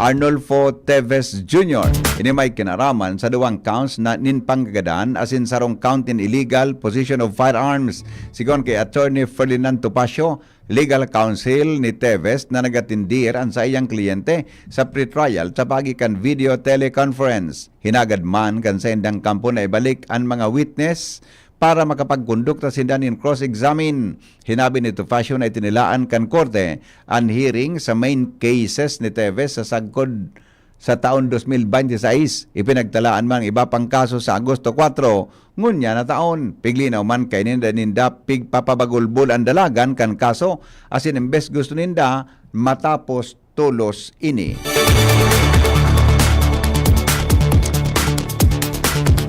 Arnulfo Teves Jr. Ini may kinaraman sa duwang counts na ninpanggagadan asin sarong count in illegal possession of firearms. Sigon kay Attorney Ferdinand Topacio, legal counsel ni Teves na nagatindir ang sa iyang kliyente sa pre-trial sa pagikan video teleconference. Hinagad man kan sa indang kampo na ibalik ang mga witness para makapagkondukta sinda in cross-examine. Hinabi ni Topacio na itinilaan kan korte ang hearing sa main cases ni Teves sa sagkod sa taon 2026. Ipinagtalaan man iba pang kaso sa Agosto 4, ngunya na taon. Piglinaw man kay ninda pigpapabagulbol ang dalagan kan kaso, asin imbes gusto ninda matapos tulos ini.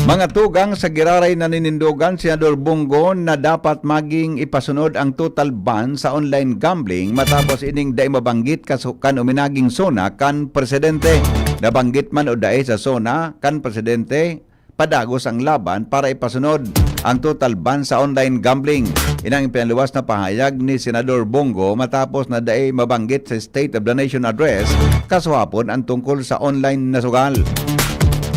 Mga tugang sa giraray na ninindugan si Senador Bongo na dapat maging ipasunod ang total ban sa online gambling matapos ining dai mabanggit kan uminaging sona kan presidente. Nabanggit man o dai sa sona kan presidente padagos ang laban para ipasunod ang total ban sa online gambling. Inang ipinaluwas na pahayag ni Senador Bongo matapos na dai mabanggit sa State of the Nation Address kasuhapon ang tungkol sa online na sugal.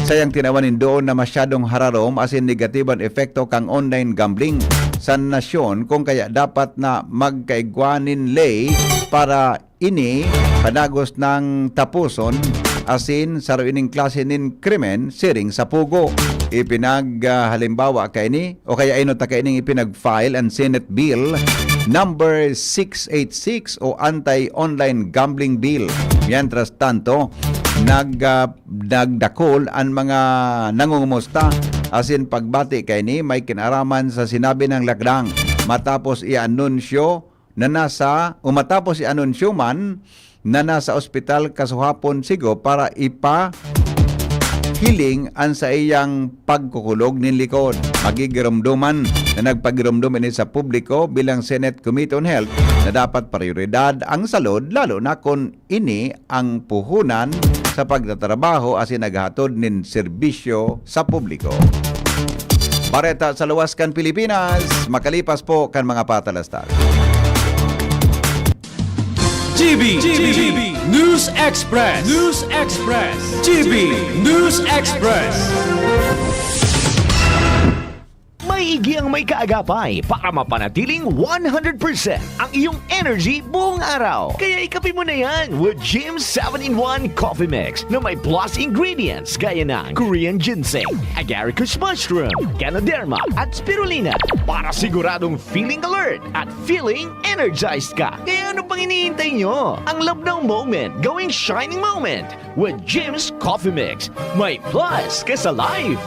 Sayang tinawanin doon na masyadong hararom asin negatiban epekto kang online gambling sa nasyon kung kaya dapat na magkaigwanin lay para ini padagos ng tapuson asin saro ining klase nin krimen siring sa pugo. Halimbawa kay ni o kaya ino ta kay ning ipinag-file ang Senate Bill number 686 o Anti-Online Gambling Bill. Mientras tanto, nagdakol ang mga nangungumusta asin pagbati kay ni may kinaraman sa sinabi ng lakdang matapos i-anunsyo man na nasa ospital kasuhapon sigo para hiling ang sa iyang pagkukulog nin likod. Magigirumduman na nagpagirumdum ini sa publiko bilang Senate Committee on Health na dapat prioridad ang salud lalo na kung ini ang puhunan sa pagtatrabaho asin naghatod nin serbisyo sa publiko. Bareta sa luwas kan Pilipinas, makalipas po kan mga patalastas. GB News Express. GB News Express. Maigi ang may kaagapay para mapanatiling 100% ang iyong energy buong araw. Kaya ikapin mo na yan with Jim 7-in-1 Coffee Mix na may plus ingredients gaya ng Korean ginseng, agaricus mushroom, Ganoderma at spirulina para siguradong feeling alert at feeling energized ka. Kaya ano pang hinihintay nyo? Ang love ng moment gawing shining moment with Jim's Coffee Mix. May plus ka sa life.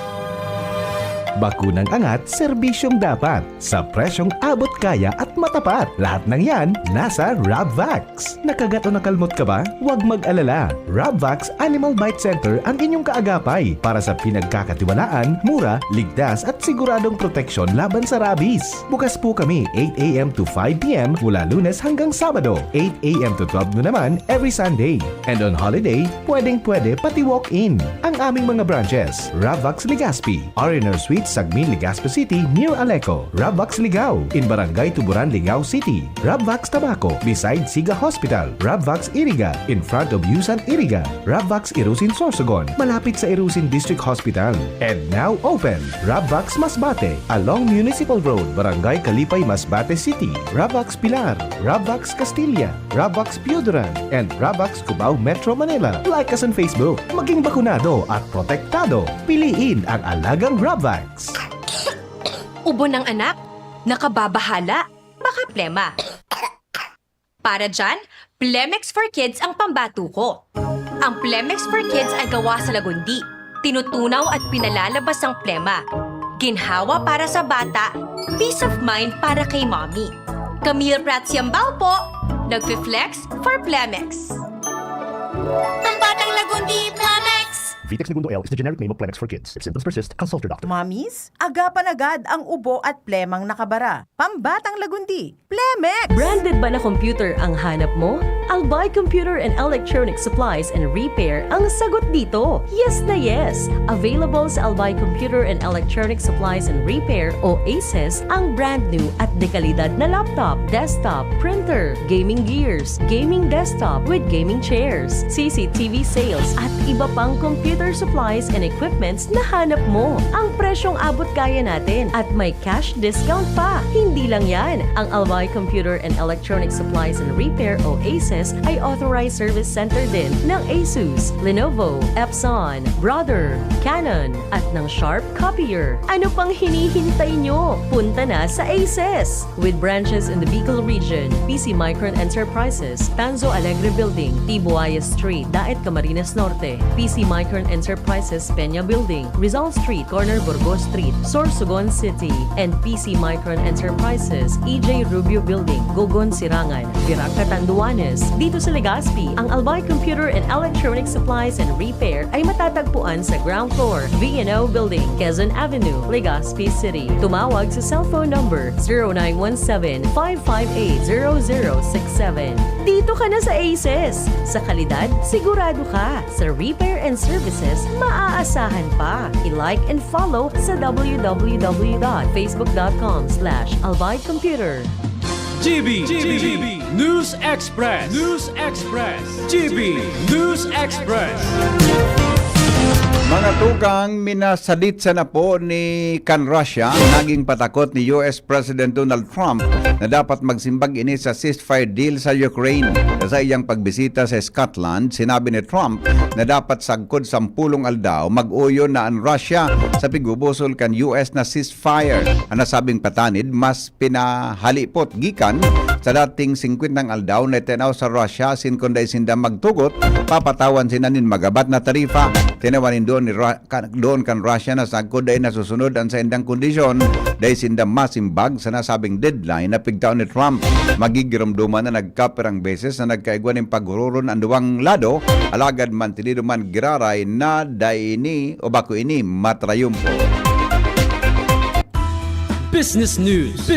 Bakunang angat, serbisyong dapat. Sa presyong abot kaya at matapat. Lahat ng yan, nasa Rabvax. Nakagat o nakalmot ka ba? Huwag mag-alala. Rabvax Animal Bite Center ang inyong kaagapay para sa pinagkakatiwalaan, mura, ligtas at siguradong proteksyon laban sa rabies. Bukas po kami 8 a.m. to 5 p.m. mula Lunes hanggang Sabado. 8 a.m. to 12 noon naman every Sunday. And on holiday, pwedeng-pwede pati walk-in. Ang aming mga branches, Rabvax Legazpi, R&R Suite Sagmin, Legazpi City near Aleco. Rabvax Ligao in Barangay Tuburan, Ligao City. Rabvax Tabaco beside Siga Hospital. Rabvax Iriga in front of Yusan Iriga. Rabvax Irusin Sorsogon malapit sa Irusin District Hospital. And now open Rabvax Masbate along Municipal Road, Barangay Kalipay, Masbate City. Rabvax Pilar, Rabvax Castilla, Rabvax Pioduran, and Rabvax Cubao, Metro Manila. Like us on Facebook. Maging bakunado at protektado. Piliin ang alagang Rabvax. Ubo ng anak, nakababahala, baka plema. Para dyan, Plemex for Kids ang pambato ko. Ang Plemex for Kids ay gawa sa lagundi. Tinutunaw at pinalalabas ang plema. Ginhawa para sa bata, peace of mind para kay mommy. Camille Prats Yambao po, nagfi-flex for Plemex. Pambatang lagundi, Plemex! Vitex Segundo L is the generic name of Plemex for kids. If symptoms persist, consult your doctor. Mommies, agapan agad ang ubo at plemang nakabara. Pambatang lagundi, Plemex! Branded ba na computer ang hanap mo? Albay Computer and Electronic Supplies and Repair ang sagot dito. Yes na yes! Available sa Albay Computer and Electronic Supplies and Repair o ACES ang brand new at dekalidad na laptop, desktop, printer, gaming gears, gaming desktop with gaming chairs, CCTV sales at iba pang computer supplies and equipments na hanap mo. Ang presyong abot kaya natin at may cash discount pa. Hindi lang yan. Ang Albay Computer and Electronic Supplies and Repair o ACES ay authorized service center din ng Asus, Lenovo, Epson, Brother, Canon at ng Sharp Copier. Ano pang hinihintay nyo? Punta na sa ACES! With branches in the Bicol region, PC Micron Enterprises, Tanzo Alegre Building, Tibuaya Street, Daet Camarines Norte, PC Micron Enterprises, Peña Building, Rizal Street, Corner Burgos Street, Sorsogon City, and PC Micron Enterprises, EJ Rubio Building, Gogon Sirangan, Virac Catanduanes. Dito sa Legazpi, ang Albay Computer and Electronic Supplies and Repair ay matatagpuan sa ground floor, VNO Building, Quezon Avenue, Legazpi City. Tumawag sa cellphone number 0917-558-0067. Dito ka na sa ACES. Sa kalidad, sigurado ka. Sa repair and services, maaasahan pa. I-like and follow sa www.facebook.com/albaycomputer. GB News Express. GB News Express. Mga tugang, minasalit sa na po ni Kan Russia ang naging patakot ni US President Donald Trump na dapat magsimbag ini sa ceasefire deal sa Ukraine. Sa iyang pagbisita sa Scotland, sinabi ni Trump na dapat sagkod 10 aldaw mag-uyo na ang Russia sa pigubusol kan US na ceasefire. Ang nasabing patanid, mas pinahalipot gikan sa dating 50 aldaw na tenaw sa Russia sin kunday sinda magtugot, papatawan sinanin magabat na tarifa. Tinawanin doon kan Russia na sagkod ay nasusunod ang sa indang kondisyon dahil sinda masimbag sa nasabing deadline na pigtaon ni Trump. Magigiramduman na nagkaperang beses na nagkaigwan ng paghururon ang duwang lado, alagad man tinido man giraray na daini o bako ini matrayumpo. Business News.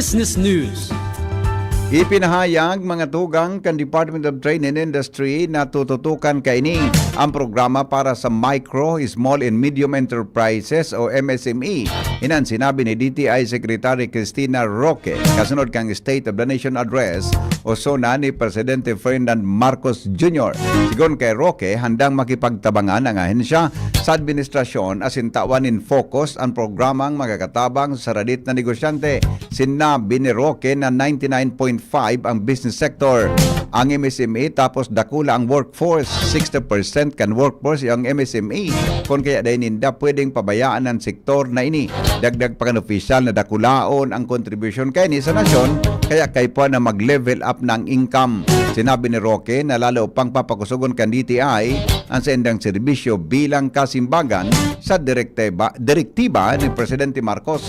Ipinahayag mga tugang kan Department of Trade and Industry na tututukan kaini ang programa para sa Micro, Small and Medium Enterprises o MSME. Inan sinabi ni DTI Secretary Cristina Roque kasunod kang State of the Nation Address o SONA ni Presidente Ferdinand Marcos Jr. Sigon kay Roque, handang makipagtabangan ang ahensya sa administrasyon asin tawanin focus ang programang magakatabang sa radit na negosyante. Sinabi ni Roque na 99.5 ang business sector ang MSME tapos dakula ang workforce. 60% kan workforce ang MSME. Kung kaya dahil ninda pwedeng pabayaan ang sektor na ini. Dagdag pa kan opisyal na dakulaon ang contribution kay ni sa nasyon kaya kay po na mag-level up ng income. Sinabi ni Roque na lalo pang papakusugon kan DTI ang sa indang serbisyo bilang kasimbagan sa direktiba ni Presidente Marcos.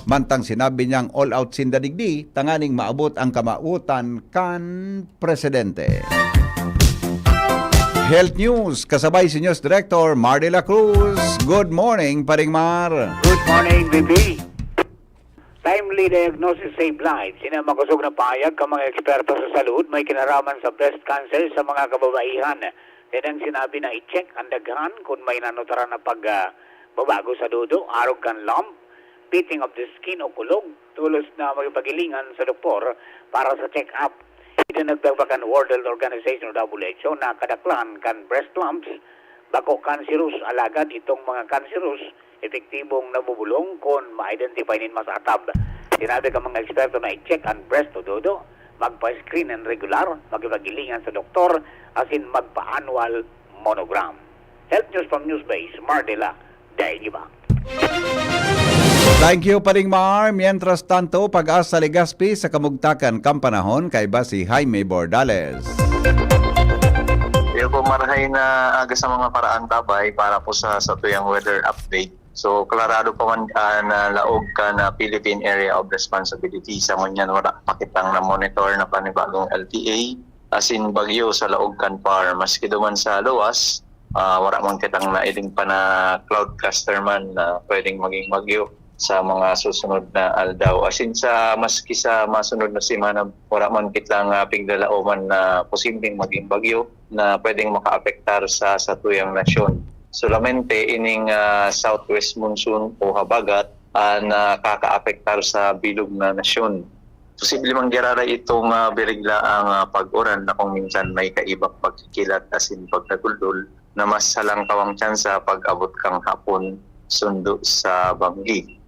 Mantang sinabi niyang all-out sindadigdi, tanganing maabot ang kamautan kan Presidente. Health News, kasabay si News Director Mar de la Cruz. Good morning, Paring Mar. Good morning, BB. Timely diagnosis save lives. Sinamakusog na payag ka mga eksperto sa salud may kinaraman sa breast cancer sa mga kababaihan. Yan ang sinabi na i-check ang daghan kung may nanotara na pagbabago sa dudo, arog kan lump, pitting of the skin o kulog, tulos na magpagilingan sa doktor para sa check-up. Ito nagbabakan World Health Organization o WHO na kadaklan kan breast lumps, bako cancerous, alagad itong mga cancerous, epektibong nabubulong kung ma-identify nin mas atab. Sinabi ka mga eksperto na i-check ang breast o dudo, magpa-screen and regular, magpagilingan sa doktor, asin magpa-annual monogram. Health News from Newsbase, Mardela, Daily Bank. Thank you, Paring Mar. Mientras tanto, pag-asa Legazpi sa kamugtakan kampanahon kay ba si Jaime Bordales. Iyo po marahay na aga sa mga paraan tabay para po sa tuyang weather update. So, klarado pa man na laog ka na Philippine Area of Responsibility sa manyan wala pakitang na monitor na panibagong LTA as in bagyo sa laog kan par. Maski duman sa luwas, wala man kitang nailing pa na cloud cluster man na pwedeng maging bagyo. sa mga susunod na aldaw. Asin sa maski sa masunod na semana, wala man kitlang pigdalaoman na posibleng maging bagyo na pwedeng makaapektar sa tuyang nasyon. Solamente ining southwest monsoon o habagat na kakaapektar sa bilog na nasyon. Posible mangyari itong birigla ang pag-uran na kung minsan may kaibang pagkikilat asin pagkaguldol na mas salangkawang tsansa pag-abot kang hapon sundo sa Banggi.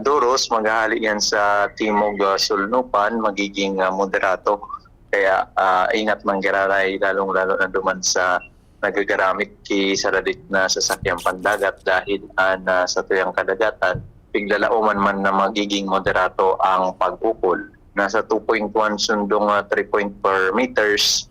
Doros, maghahali yan sa Timog Sulnupan, magiging moderato. Kaya ingat manggiraray, lalong-lalo na duman sa nagagaramit sa radik na sasakyang pandagat dahil sa tuyang kadagatan, piglalauman man na magiging moderato ang pag-ukol. Nasa 2.1 sundong 3.4 meters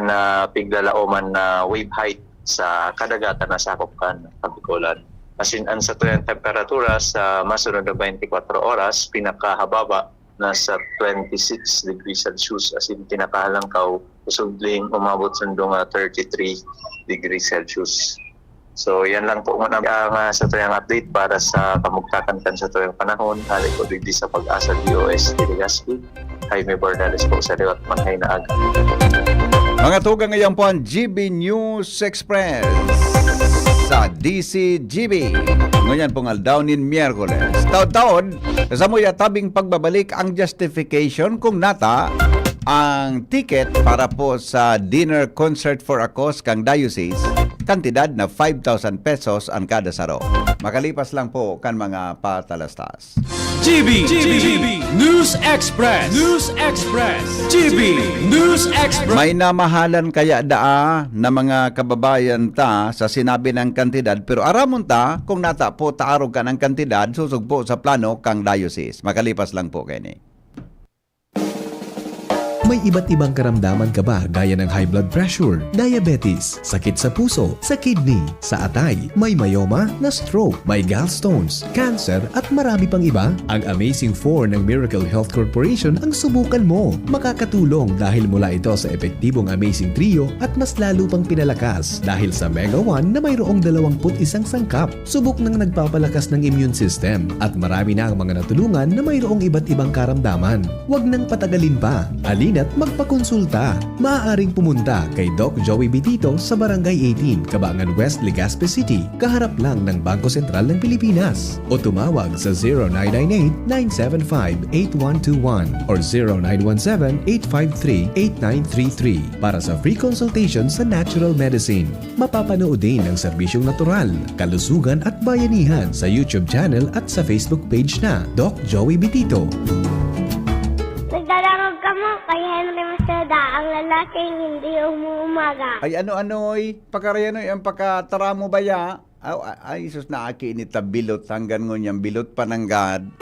na piglalauman na wave height sa kadagatan na sakop kan Kabikulan. Asin-an sa tuyang temperatura sa masunod na 24 oras, pinakahababa nasa 26 degrees Celsius. Asin pinakahalangkaw, usudling umabot sundong 33 degrees Celsius. So yan lang po muna ang sa tuyang update para sa kamugtakan kan sa tuyang panahon. Halik ko din sa Pag-asa DOS Legazpi. Jaime Bordales po sa liwat manhay na aga. Mga tugang ngayon po ang GB News Express sa DCGB. Ngayon pong aldaw nin Miyerkules. Taon-taon, sa muya tabing pagbabalik ang justification kung nata ang ticket para po sa dinner concert for a cause kang diocese, kantidad na 5,000 pesos ang kada saro. Makalipas lang po kan mga patalastas. GB News Express. GB News Express. May namahalan kaya daa na mga kababayan ta sa sinabi ng kantidad, pero aramon ta kung nata po taarog ka ng kantidad susug po sa plano kang diocese. Makalipas lang po kayo ni. May iba't ibang karamdaman ka ba gaya ng high blood pressure, diabetes, sakit sa puso, sa kidney, sa atay, may myoma na stroke, may gallstones, cancer at marami pang iba? Ang Amazing 4 ng Miracle Health Corporation ang subukan mo. Makakatulong dahil mula ito sa epektibong Amazing Trio at mas lalo pang pinalakas dahil sa Mega 1 na mayroong 21 sangkap. Subok ng nagpapalakas ng immune system at marami na ang mga natulungan na mayroong iba't ibang karamdaman. Huwag nang patagalin pa. At magpakonsulta. Maaaring pumunta kay Doc Joey Bitito sa Barangay 18, Cabangan West, Legazpi City, kaharap lang ng Bangko Sentral ng Pilipinas. O tumawag sa 0998-975-8121 or 0917-853-8933 para sa free consultation sa natural medicine. Mapapanood din ang serbisyong natural, kalusugan at bayanihan sa YouTube channel at sa Facebook page na Doc Joey Bitito. Nagdarangog ka mo kay Henry Maceda, ang lalaking hindi umuumaga. Ay ano-anoy, pakarayanoy ang pakatara mo ba ya? Ay, sus na aki ni tabilot hanggang ngunyang bilot pananggad.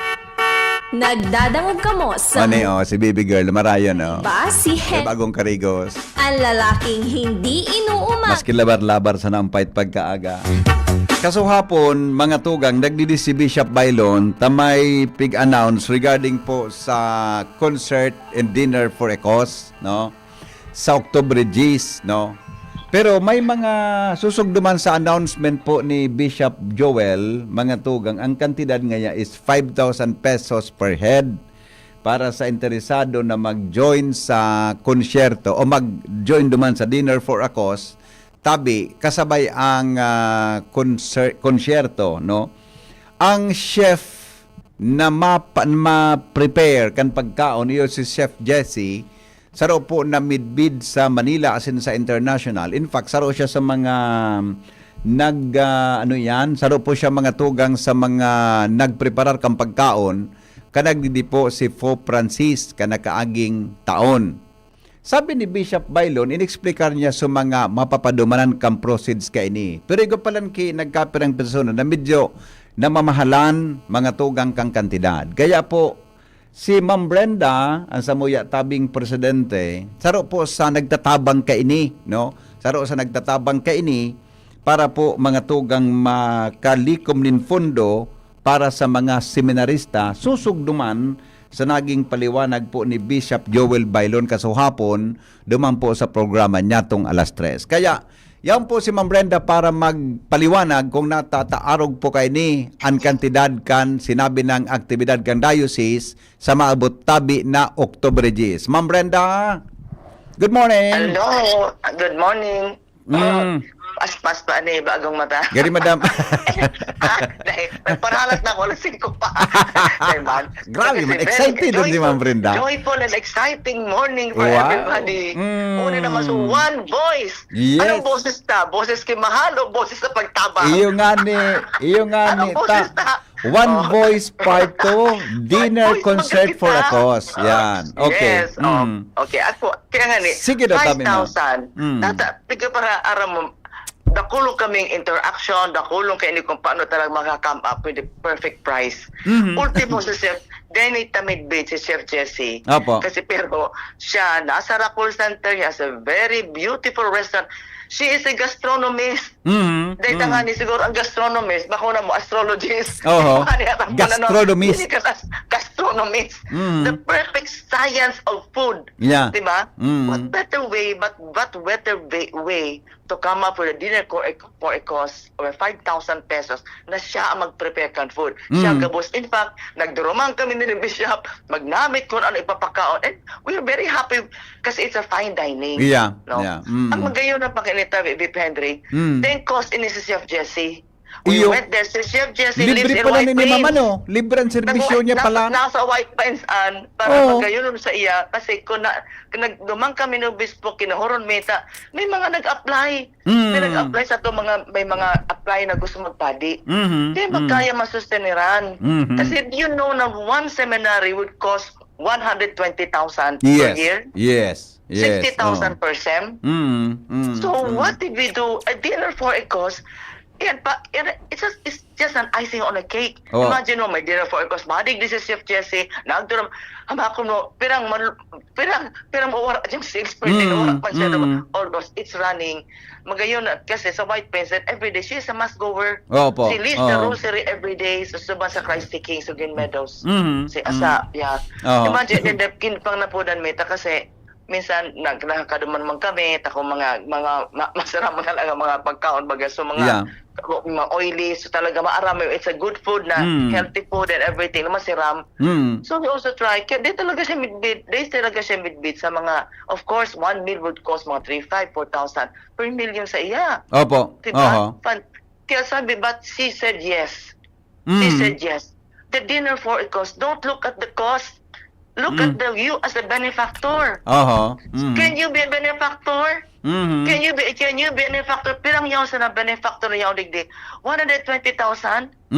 Nagdadangog ka mo sa... Si baby girl, marayon Ba si Henry? Bagong karigos. Ang lalaking hindi inuumaga. Maski labar-labar sa nampayt pagkaaga. Kaso hapon, mga tugang, nagdidis si Bishop Bailon tamay pig-announce regarding po sa concert and dinner for a cause, no? Sa October 10, no? Pero may mga susugduman sa announcement po ni Bishop Joel, mga tugang, ang kantidad ngaya is 5,000 pesos per head para sa interesado na mag-join sa konsyerto o mag-join duman sa dinner for a cause. Tabi, kasabay ang konsyerto, no? Ang chef na ma-prepare kan pagkaon, iyo si Chef Jesse, saro po na midbid sa Manila asin sa international. In fact, saro siya sa mga saro po siya mga tugang sa mga nagpreparar kan pagkaon, kanagdidi po si Pope Francis kanakaaging taon. Sabi ni Bishop Bailon, inexplikar niya sa mga mapapadumanan kang proceeds ka ini. Pero ikaw palang nagkapirang persona na medyo namamahalan mga tugang kang kantidad. Kaya po, si Ma'am Brenda, ang samuya tabing presidente, saro po sa nagtatabang ka ini, no? Saro sa nagtatabang ka ini para po mga tugang makalikom nin fondo para sa mga seminarista, susugduman sa naging paliwanag po ni Bishop Joel Bailon kasuhapon duman po sa programa niya tong 3:00. Kaya Yan po si Ma'am Brenda para magpaliwanag kung natataarog po kay ni ang kantidad kan sinabi ng aktibidad kan diocese sa maabot tabi na Oktubre 10. Ma'am Brenda, good morning. Hello, good morning. Pas pa ani bagong mata. Gari madam. Dahil nagparalat na ako alas 5 pa. Grabe man, excited din si Ma'am Brenda. Joyful and exciting morning for Wow. everybody. Una naman so one voice. Yes. Anong boses ta? Boses kay mahal o boses sa pagtaba? Iyo nga ni Anong boses ta? One Voice Part 2 Dinner Concert for a Cause. Yan. Okay. Yes. Okay. Ako, kaya nga ni, Sige daw, tabi mo. 5,000. Tigil para aram mo, dakulong kaming interaction, dakulong kayo kung paano talaga maka-come up with the perfect price. Ultimo sa Chef, Denny Tamid Beach, si Chef Jesse. Apo. Kasi pero siya, nasa Rapol Center, he has a very beautiful restaurant. She is a gastronomist. Dahil nga ni siguro ang gastronomist, baka na mo astrologist. Oho. Gastronomist. Gastronomist. Gastronomist. The perfect science of food. Yeah. Diba? What better way, but what better way to come up with a dinner for a cost of 5,000 pesos na siya ang mag-prepare kan food. Siya gabos. In fact, nagdurumang kami ni Bishop, magnamit kung ano ipapakaon. And we're very happy kasi it's a fine dining. Yeah. No? Yeah. Ang magayon na pakinita, Bip Henry, then cost ini si Chef Jesse. We Iyo. went there. Si Chef Jesse lives Libre in pala White ni Mama, Plains. no? Libre ang serbisyo niya pala. Nasa White Plains para magayon sa iya. Kasi kung nagdumang kami ng bispo, kinahoron meta, may mga nag-apply. May nag-apply sa to may mga apply na gusto magpadi. Di magkaya masusteniran. Kasi you know na one seminary would cost 120,000 per Yes. year. Yes. Yes. 60,000 per sem. So what did we do? A dinner for a cause. It's just an icing on a cake. Oh. Imagine mo, may dinner for a cause. Madig, this is Chef Jesse. Nagduram, hamakon mo, pirang mawara diyang 6 per day. Wala pa siya naman. August, it's running. Magayon, kasi sa White Plains, every day, she's a must-goer. Opo. She leads the rosary every day sa Suban sa Christ the King, sa Green Meadows. Si Asa, yeah. Imagine, din pang napunan meta kasi minsan nagkakaduman man kami tako mga masarap mga pagkaon baga so mga oily so talaga maarami it's a good food na healthy food and everything naman si Ram. So we also try kaya di talaga siya midbit sa mga of course 1 meal would cost mga 3,500-4,000 per million sa iya. Opo. Diba? Kaya sabi but she said yes. She said yes. The dinner for a cost, don't look at the cost. Look at you as a benefactor. Can you be a benefactor? Can you be a benefactor? Pirang yaw sa na benefactor na yaw digdi. 120,000?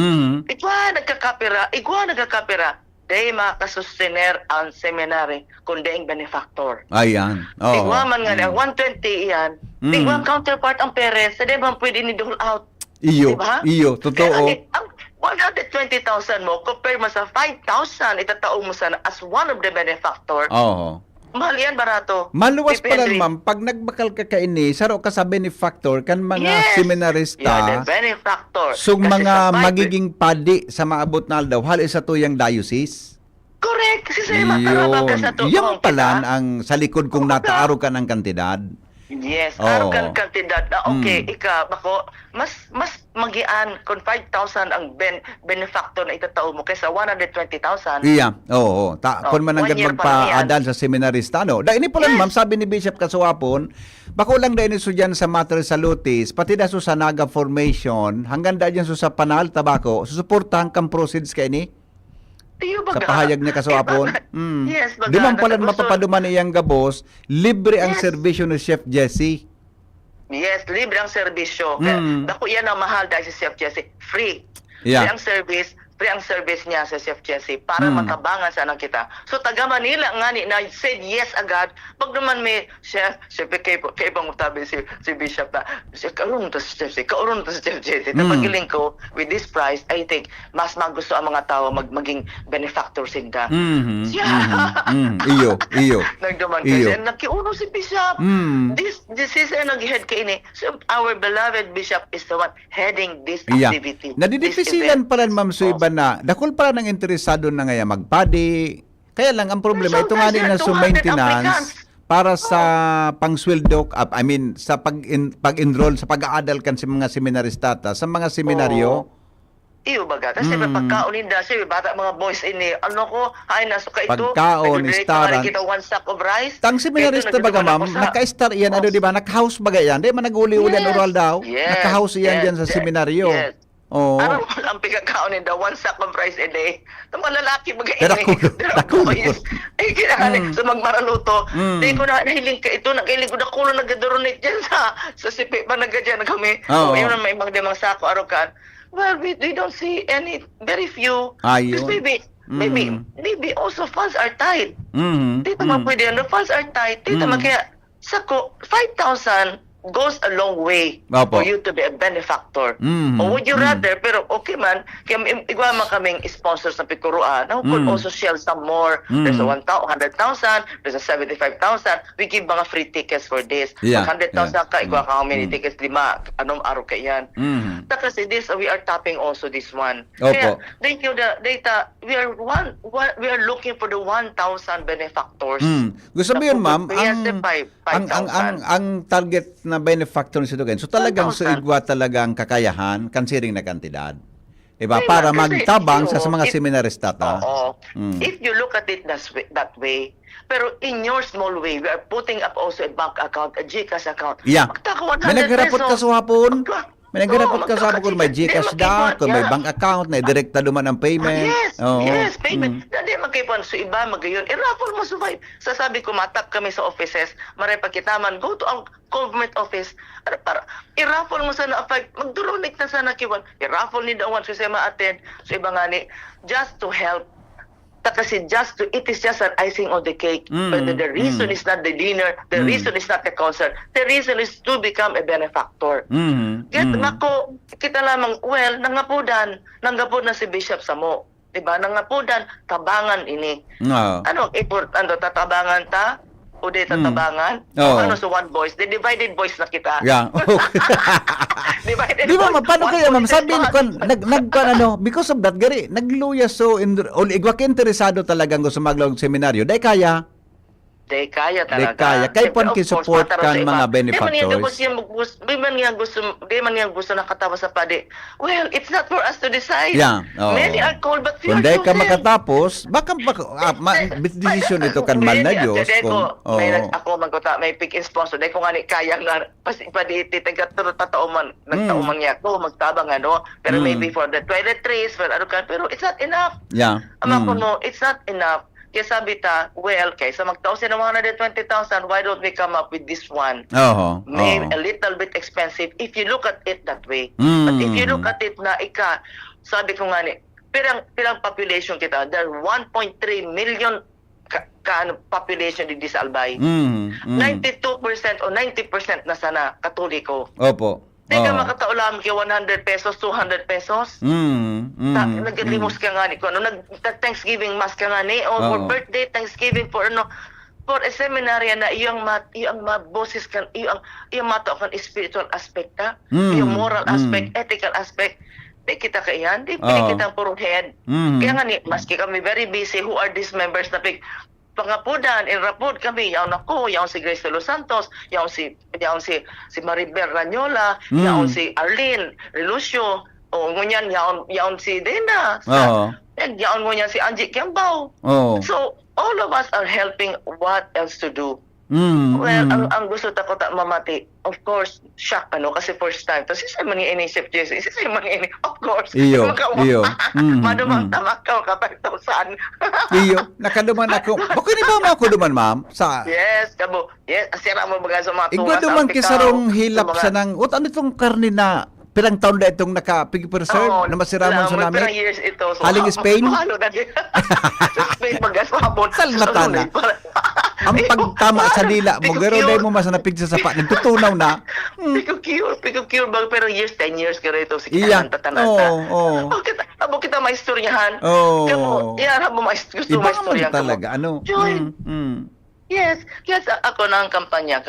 Igwa nagkakapira. Day makasustener ang seminary kung daing benefactor. Ayan. Igwa man nga 120 iyan. Igwa counterpart ang parents. Sa ba pwede ni dole out? Iyo. Diba? Iyo. Totoo. Ang 120,000 mo, compare mo sa 5,000, itatao mo sana as one of the benefactor. Mahal yan, barato. Maluwas pa lang, ma'am. Pag nagbakal ka kaini, saro ka sa benefactor kan mga seminarista. Yeah, the benefactor. So Kasi mga sa Bible, magiging padi sa maabot na aldaw, hali sa tuyang diocese. correct. Kasi sa'yo makarabag ka sa to. Yan pala ang sa likod kung nataaro ka ng kantidad. Yes, arugan kantidad na okay, bako mas magian kung 5,000 ang benefactor na itatao mo kaysa 120,000. Iya, oo. Kung man hanggang 1 year pa lang magpaadal sa seminarista, no? Dahil ini po lang, ma'am, sabi ni Bishop Kasuwapon, bako lang dahil iso dyan sa Mater Salutis, pati na sa Naga Formation, hanggang dahil dyan sa Panal Tabako, susuportahan kang proceeds ka ini? Sa pahayag niya Kasuwapon. Yes, baga. Di man pala mapapaduman iyang gabos, libre ang serbisyo ni Chef Jesse. Yes, libre ang serbisyo. Dako yan ang mahal dahil si Chef Jesse. Free. Yeah. Free ang service niya sa Chef Jesse para matabangan sa anak kita. So taga Manila nga ni na said yes agad. Pag naman may chef kay bang utabi si Bishop na karon to si Chef Jesse. Tapagiling ko with this price, I think mas magusto ang mga tao maging benefactor sinda. Iyo. Nagduman kasi nakiuno si Bishop. This is nag-head kay ini. So our beloved Bishop is the one heading this activity. Nadidipisilan pala, ma'am, so iba na dakol pala ng interesado na ngayon magpadi. Kaya lang ang problema ito nga na sa maintenance para sa pangsweldo, I mean, sa pag-enroll, sa pag-aadal kan sa mga seminaristata, sa mga seminaryo, Iyo baga. Kasi may pagkaon ninda siya, bata mga boys ini. Ano ko, ay nasuka ito. pagkaon, Nag-donate istaran. ka, kita 1 sack of rice. Tang seminarista baga, ma'am, naka-star iyan, ano, di ba? Naka-house baga yan. Di man nag-uli-uli ang oral daw. Yes. Naka-house iyan dyan sa seminaryo. Yes. Oo. Ano ang pagkakaon ninda, 1 sack of rice a day. Ang mga lalaki baga Pero ini. nakulot. Ay, kailangan sa magmaraluto. Di ko na nahiling ka ito, naghiling ko na kulo nag-donate dyan sa sipi pa naggadyan kami. Oo. Yun na may mga sako arokan. Well, we don't see any, very few. Ayun. Because maybe also funds are tight. Dito man pwede, the funds are tight. Dito man kaya, sako, 5,000 goes a long way Opo. for you to be a benefactor. Or would you rather, pero okay man, kaya igwa man kaming sponsor sa Pikuruan, now could also shell some more. There's a 100,000, there's a 75,000. We give mga free tickets for this. Yeah. 100,000 ka, igwa ka how many tickets, 5. Anong araw ka yan? Kasi this, we are tapping also this one. Opo. Kaya, thank you, the data, we are looking for the 1,000 benefactors. Gusto mo yun, ma'am, Yes, ang target na benefactor ni Sidugan. So talagang 1,000. sa igwa talagang kakayahan, kansiring na kantidad. Diba? Para magtabang sa mga seminaristata. Oo. If you look at it that way, pero in your small way, we are putting up also a bank account, a GCash account. Yeah. Magtaka 100 May nagrapot ka sa hapon. May nagrapot ka sa magkaka- hapon kung may GCash da, kung may bank account, na direkta duman ang payment. Yes, payment. Dali magkaipan sa iba, magayon. I-raffle mo survive. Sasabi ko, matap kami sa offices, maray pagkitaman, go to ang government office, para i-raffle mo sana, mag-donate na sana kiwan. I-raffle ni dawan, so siya ma-attend, so iba nga ni, just to help. Kasi it is just an icing on the cake. But the reason is not the dinner, the reason is not the concert, the reason is to become a benefactor. Kaya nako, kita lamang, well, nangapudan na si Bishop Samo. Diba? Nangapudan, tabangan ini. Ano, tatabangan ta? O di tatabangan? O ano sa one voice? The divided voice na kita. Yeah. Divided Di ba, voice. paano One kaya, ma'am? voice Sabi is ano, because of that, gari, nagluya so, igwa ka interesado talagang gusto maglawag seminaryo, dahil kaya, Di kaya Di talaga. kaya. Kaya Siyempre, pon of course, kisupport para kan sa iba. mga benefactors. Di man yang gusto nakatawa sa padi. Well, it's not for us to decide. Yeah. Oo. Many are called, but few Kung are dahil ka chosen. makatapos, baka decision ito kan man na Diyos. Ako magkota, may pick and sponsor. Dahil ko nga ni kaya nga, padi tagaturo tatauman, nagtauman niya ako, magtabang ano. Pero maybe for the toiletries, for ano ka, pero it's not enough. Yeah. Ama ko mo, it's not enough. Kaya sabi ta, well, kaysa magtaos ng 120,000, why don't we come up with this one? Maybe a little bit expensive if you look at it that way. But if you look at it na sabi ko nga ni, pirang population kita, there are 1.3 million population di sa Albay. 92% o 90% na sana Katoliko. Opo. Di ka makataulam kaya 100 pesos, 200 pesos. Nag-limos ka nga ni ko. Thanksgiving mass ka nga ni. O for birthday, Thanksgiving for for a seminary na iyang boses kan, iyang mato kan spiritual aspect ka. Iyang moral aspect, ethical aspect. Di kita kayan. Di kita purong head. Kaya nga ni, maski kami very busy, who are these members na pangapudan, inrapod kami, yaon ako, yaon si Grace de los Santos, yaon si Maribel Ranyola, yaon si Arlene Relucio, o ngunyan, yaon si Dena, and yaon ngunyan si Angie Kiambao. So, all of us are helping what else to do. Well, ang gusto ko mamati, of course, shock kasi first time. Tapos isa man yung inisip, isa man yung of course. Iyo. Madumang tamakaw kapag tausan. Iyo, nakaduman ako. Bakit ba mo ako duman, ma'am? Yes, kabo. Yes, asira mo baga sa mga Igwa duman kisarong hilap sa nang, ano itong karni na pirang taon na itong nakapig-preserve na masiraman sa namin? Pirang years ito. So, Haling Spain? Spain magaswabon. Salmatana. Ang pagtama sa dila mo, garo dahil mo mas napig sa sapa, nagtutunaw na. Pick cure bag pero years, 10 years ka rito. Sige, Iya. Abo kita maistoryahan. Abo gusto maistoryahan ka mo. Talaga, ano? Joy. Yes. Yes, ako na ang nagkampanya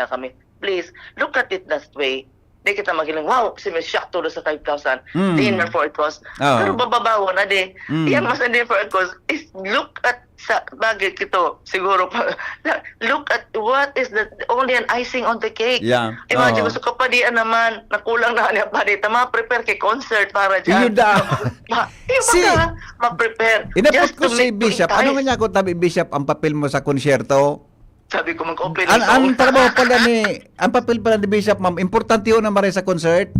kami. Please, look at it that way. di kita magiling, wow, si may shock to sa 5,000. Mm. Dinner for a cause. Oh. Pero bababawa na di. Mm. Yang mas dinner for a cause is look at sa bagay kito siguro pa look at what is the only an icing on the cake. Yeah. Imagine Oo. gusto ka pa di naman nakulang na niya pa di tama prepare kay concert para Iyo dyan. da. Si ma-prepare Inapot just ko to si make Bishop. entice. Ano nga niya ko tabi Bishop ang papel mo sa konsyerto? Sabi ko mag-open Ang trabaho pala ang papel pala ni Bishop, ma'am, importante yun na maray sa concert.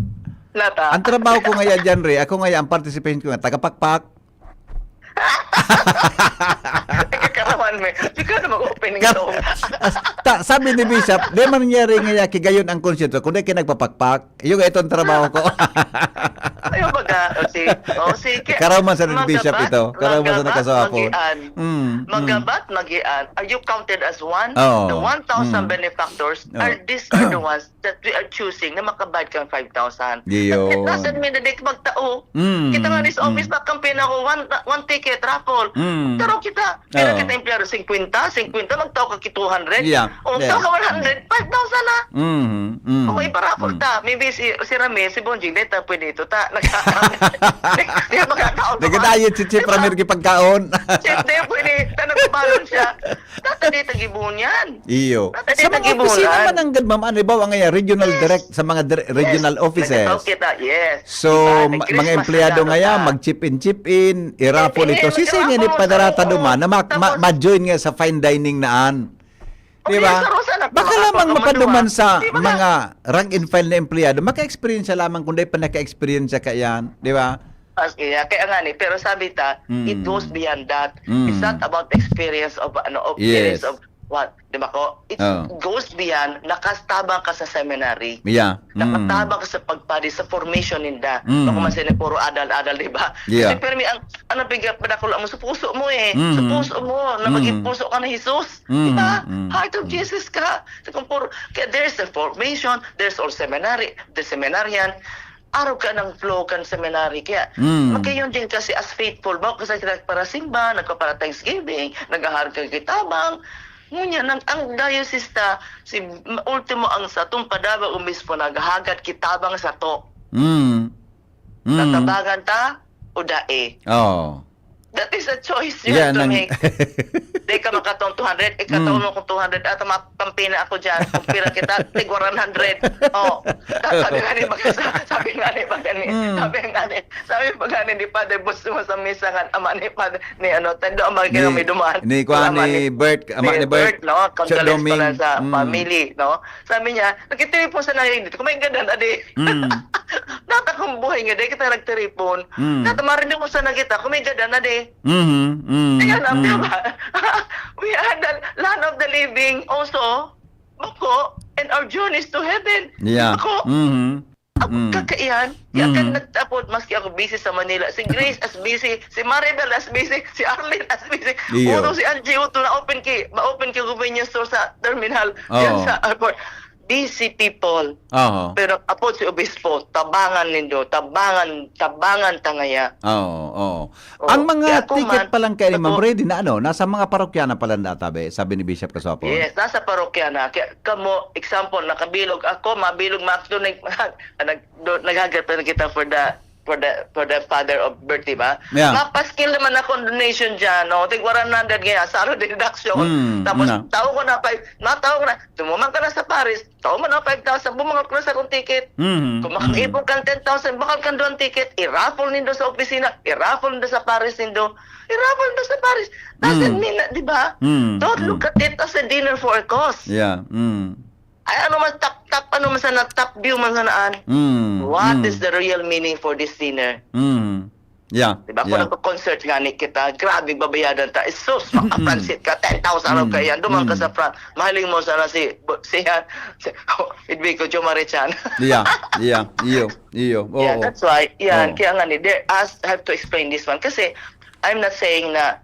Lata. Ang trabaho ko ngayon dyan, Re, ako ngayon, ang participation ko nga, tagapakpak. Karaman me. Ikaw na mag-open ng song. Sabi ni Bishop, di man nangyari nga kigayon ang konsyerto, kundi kinagpapakpak. Yung itong trabaho ko. Ayaw baga. Si Karaman sa ni Bishop ito. Karaman sa nakasawapon. Magabat, magian. Are you counted as one? Oo. The 1,000 benefactors are these are the ones that we are choosing na makabayad kang 5,000. Giyo. It doesn't mean na di magtao. Mm. Kita nga this office na campaign ako, one ticket, raffle. Mm. Pero kita, pero Oo. kita empleyado 50, magtao ka ki 200. Yeah. O Yeah. tao ka 100, 5,000 na. Mm. Okay, para ta. Maybe si Rame, si Bonjing, dito pwede ito. Di magkakaon. Nagadayit si Chip Ramir kipagkaon. Chip, di pwede. Nagpabalon siya. Tata di tagibun yan. Iyo. Dati Sa mga nagibulan. opisina man ang ma'am, ano ba ang ngayon, regional direct sa mga regional offices. Nagkataw kita, yes. So, Diba? mga empleyado ngayon, mag-chip in, i-raffle ito. Sisingin ni Padarata duman na ma-join nga sa fine dining naan. Di ba? Baka lamang mapaduman sa mga rank and file na empleyado, maka-experience lamang kung di pa naka-experience ka yan. Di ba? Kaya nga ni, pero sabi ta, it goes beyond that. It's not about experience of experience Yes. of what, di ba ko? It goes beyond, nakastabang ka sa seminary. Yeah. Nakatabang ka sa pagpadi, sa formation ninda. Mm. Baka masina puro adal-adal, di ba? Yeah. Kasi pero may ano bigyan padakula mo sa puso mo eh. Mm. Sa puso mo, na maging puso ka na Jesus. Di ba? Heart of Jesus ka. So, kung puro, kaya there's the formation, there's all seminary, the seminarian, araw ka ng flow kan seminary. Kaya, magkayon din kasi as faithful ba? Kasi para simba, nagpapara Thanksgiving, nag-ahar ka kitabang. Ngunya, ang diocese si ultimo ang sa itong padaba umispo naghahagat kitabang sa to. Tatabagan ta o dae. Oh. That is a choice you Yeah, have to nang- make. Di ka makataon 200, ikataon mo kung 200 at mapampina ako dyan. Kung pira kita, tig 100. Oh. Sabi nga ni sabi nga ni Padre Bus mo sa misa nga ama ni Padre ni tendo ang mga may dumaan. Ni Kuan ni Bert, ama ni Bert. no, condolence pala sa Mm. family, no. Sabi niya, nagtitilipon sa narinig dito. Kumain ganda na di. Natakong buhay nga di kita nagtiripon. Natamarin mo sa nagita, kumain ganda na di. Kaya we are the land of the living also. Bako, and our journey is to heaven. Yeah. Bako, kakaiyan. Yan kan nagtapod, maski ako busy sa Manila. Si Grace as busy, si Maribel as busy, si Arlene as busy. Iyo. Uno si Angie Uto na ma-open ki convenience store sa terminal. Oo. Yan sa airport. Busy people. Oo. Pero apod si Obispo, tabangan nindo, tabangan tangaya. Oo. Ang mga kaya ticket man, pa lang kay ni Ma'am Ready na nasa mga parokya na pala databe, sabi ni Bishop Kaswapo. Yes, nasa parokya na. Kaya kamo, example, nakabilog ako, mabilog makto naghagat pa na kita for the father of birth, diba? Yeah. Mapaskill naman ako donation dyan, no? Tig 100 kaya, saro deduction. Tapos, tao ko na, tumuman ka na sa Paris, tao mo na 5,000, bumangap ko na sa kong ticket. Kung makakipon kang 10,000, bakal kang doon ticket, i-raffle nindo sa opisina, i-raffle nindo sa Paris nindo, i-raffle nindo sa Paris. Doesn't mean, diba? Don't look at it as a dinner for a cause. Yeah. Ay, ano man top view man sanaan. What is the real meaning for this dinner? Yeah. Diba? Kung nagko-concert nga ni kita, grabe babayadan ta. Sus, makapansit ka, 10,000 araw ka yan. Duman ka sa front. Mahaling mo sana Idbi ko, Chumarichan. Yeah. Iyo. Oo. Yeah, that's why. Yan, Oo. kaya nga ni, have to explain this one. Kasi, I'm not saying na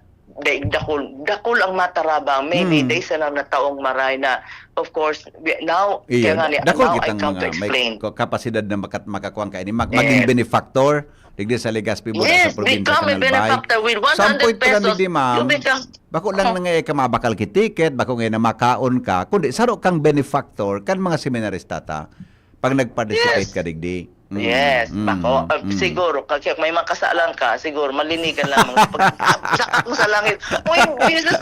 dakul ang matarabang. Maybe they sa lang na taong maray na, of course, now, kaya nga ni, Dako now I kitang come to mga may explain. kapasidad na makakuha ka ini maging benefactor digdi sa Legazpi mo sa probinsya become a benefactor with 100 pesos. You become, bako lang nga ka mabakal ki ticket, bako nga na makaon ka, kundi saro kang benefactor kan mga seminarista ta. Pag nag-participate ka digdi. Yes, bako. Siguro, kasi may makasalang ka, siguro malinigan lamang. Pag sakak mo sa langit, uy, Jesus,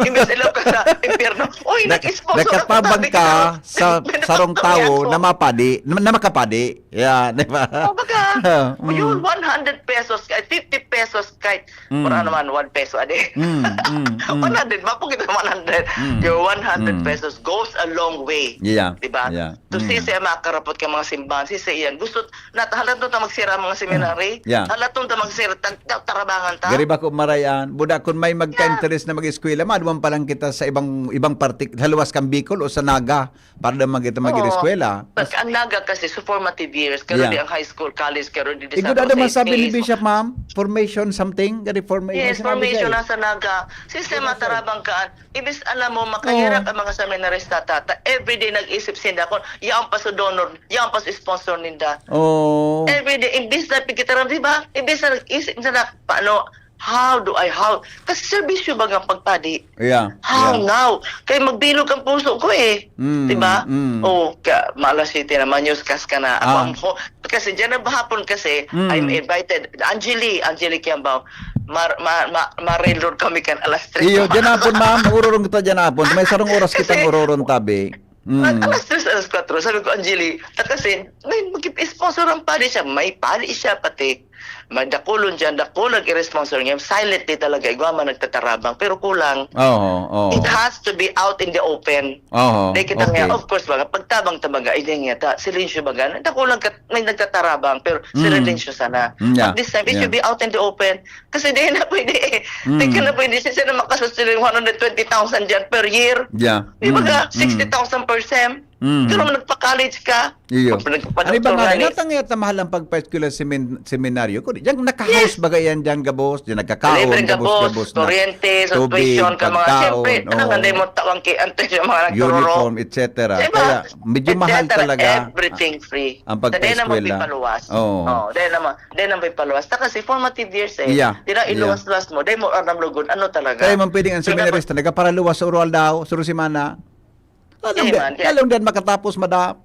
imbes ilaw ka sa impyerno. Uy, nag-sponsor. Nagkapabang ka sa sarong tao na mapadi, na makapadi. Yan, di ba? Baga, yun, 100 pesos, 50 pesos, kahit, para naman, 1 peso a day. 100, mapong kita 100. Your 100 pesos goes a long way. Yeah. Diba? Yeah. To siya makarapot ka mga simbahan, siya yan. Gusto, halatong ta magsira mga seminary, Yeah. halatong ta magsira, tarabangan ta. Gari ba ko marayan? Buda kung may magka-interest na mag-eskwela, maduman pa lang kita sa ibang partik, haluwas kang Bicol o sa Naga para naman kita mag-eskwela. Ang Naga kasi sa formative years, karon di ang high school, college, karon di Ikaw na naman sabi ni Bishop, ma'am, formation something, gari formation. Yes, formation na sa Naga. Sistema tarabang ka. Ibis alam mo, makahirap ang mga seminarista tata. Everyday nag-isip sinda kung yan pa sa donor, yan pa sa sponsor ninda. Oh. Everyday, imbis na pikitaram, di ba? Imbis na nag-isip na paano, how? Kasi serbisyo ba ang pagpadi? Yeah. How now? Kaya magbilog ang puso ko eh. Di ba? Oh, Mala City naman, news kas ka na. Kasi dyan na bahapon kasi, I'm invited. Angeli Kiambao. Marilord kami kan alas 3. Iyo, dyan na po, ma'am. Ururong kita dyan na po. May sarong oras kitang ururong tabi. Alas 3, alas 4. Sabi ko, Angeli, kasi may mag-sponsor ang padi siya. May padi siya pati. May dakulon dyan, dakulag i-sponsor niya. Silently talaga, igwama nagtatarabang. Pero kulang. It has to be out in the open. Dahil kita nga, of course, baga, pagtabang-tabaga, hindi nga, silensyo baga, dakulang may nagtatarabang, pero silensyo sana. At this time, it should be out in the open. Kasi di na pwede eh. Di ka na pwede siya na makasusin 120,000 dyan per year. Di ba 60,000 per sem? Pero nagpa-college ka. Iyo. Ano ba nga? Natangayat na mahal ang pagpa-eskwela seminaryo ko. Diyan naka-house baga yan dyan gabos. Diyan nagkakaon. Libre gabos, kuryente, subscription ka mga. Siyempre, anong mo tawang antes yung mga nagtururo. Uniform, etc. Kaya medyo mahal talaga. Everything free. Ang pagpa-eskwela. Dahil naman paluwas. Dahil naman paluwas. Kasi formative years eh. Dila iluwas-luwas mo. Dahil mo aram lugod. Ano talaga? Kaya man pwedeng ang seminarista nagaparaluwas sa oral daw. Surusimana. Alam din makatapos madap.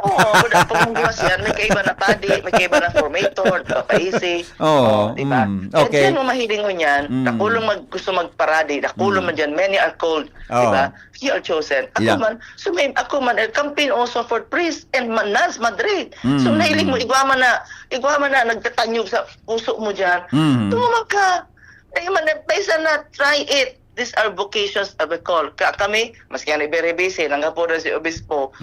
Oo, pagmunggulas yan, may kaiba na padi, may kaiba na formator, papaisi. Diba? Okay. At yan mo mahiling mo yan, nakulong gusto magparadi, nakulong man dyan, many are called, diba? You are chosen. Ako man, El Campin also for priest and Manas, Madrid. So nahiling mo, igwama na, nagtatanyog sa puso mo dyan. Tumamag ka. Paisa na, try it. These are vocations of a call. Kami, maski yan very busy, nanggapura si Obispo,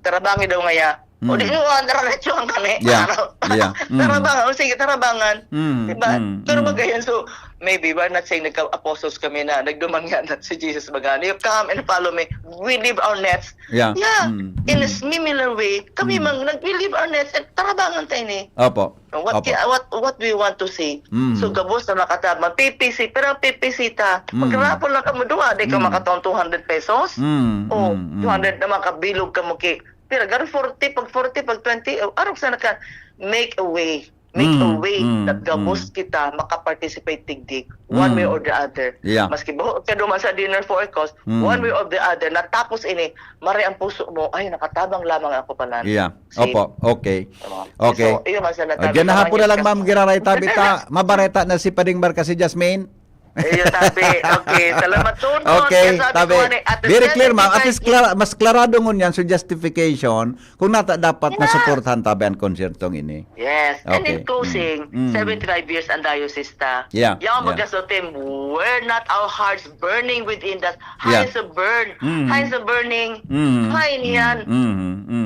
tarabangi daw ngaya. O di mo, nararetsuhan kami. Tarabangan, sige, tarabangan. Diba? Pero magayon, so, maybe, we're not saying nagka-apostles kami na, nagduman nga na si Jesus bagani. You come and follow me. We leave our nets. In a similar way, kami we leave our nets and tarabangan tayo ni. Opo. What we want to see. So, gabos na nakatabang. PPC, pero PPC ta. Magrapon lang ka mo doon. Di ka makataon 200 pesos. 200 na makabilog ka mo ki. Pero gano'n 40, pag 20, arong sana ka, make a way that gabos kita makaparticipate tigdig one way or the other. Maski ba ka duman sa dinner for a cause, one way or the other, natapos ini, mari ang puso mo, ay, nakatabang lamang ako pala. Opo, okay. So, iyo man sa natabi. Diyan na hapon na lang, ma'am, giraray tabi ta. Mabareta na si Pading Barka si Jasmine. Iyo tabi. Okay, salamat tunon. Okay, tabi. Very clear, ma'am. At least mas klarado ngun yan sa justification kung nata dapat na supportan tabi ang konsertong ini. Yes. And in closing, 75 years ang diocese ta. Yung magasotim, we're not our hearts burning within that. Hines of burning. Fine yan.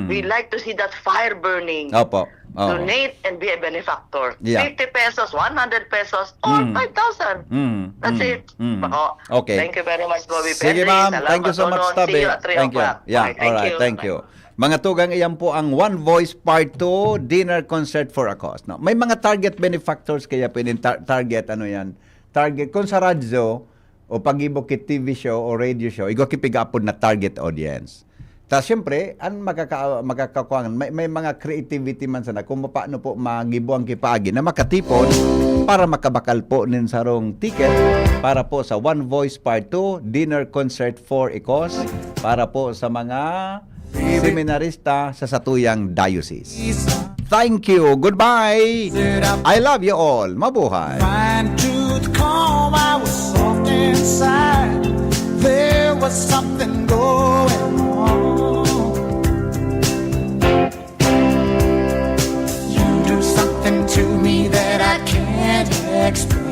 We like to see that fire burning. Opo. Donate and be a benefactor. 50 pesos, 100 pesos, or 5,000. That's it. Okay. Thank you very much, Bobby Sige, Pedri. ma'am. Thank you so much, Tabi. See you at 3 o'clock. Thank you. Mga tugang, iyan po ang One Voice Part 2 Dinner Concert for a Cause. No? May mga target benefactors kaya pwedeng target, target, kung sa radyo o pag-ibok TV show o radio show, igokipigapod na target audience. Tapos siyempre, ang makakakuangan, may mga creativity man sana kung paano po magibuang kipagi na makatipon para makabakal po nin sarong ticket para po sa One Voice Part 2 Dinner Concert for a Cause para po sa mga seminarista sa Satuyang Diocese. Thank you. Goodbye. I love you all. Mabuhay. Fine tooth comb, I was soft inside. There was something going on. You do something to me that I can't explain.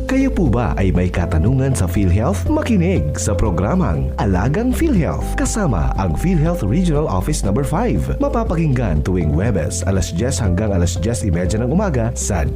Kayo po ba ay may katanungan sa PhilHealth? Makinig sa programang Alagang PhilHealth kasama ang PhilHealth Regional Office No. 5. Mapapakinggan tuwing Huwebes, alas 10 hanggang alas 10:30 ng umaga sa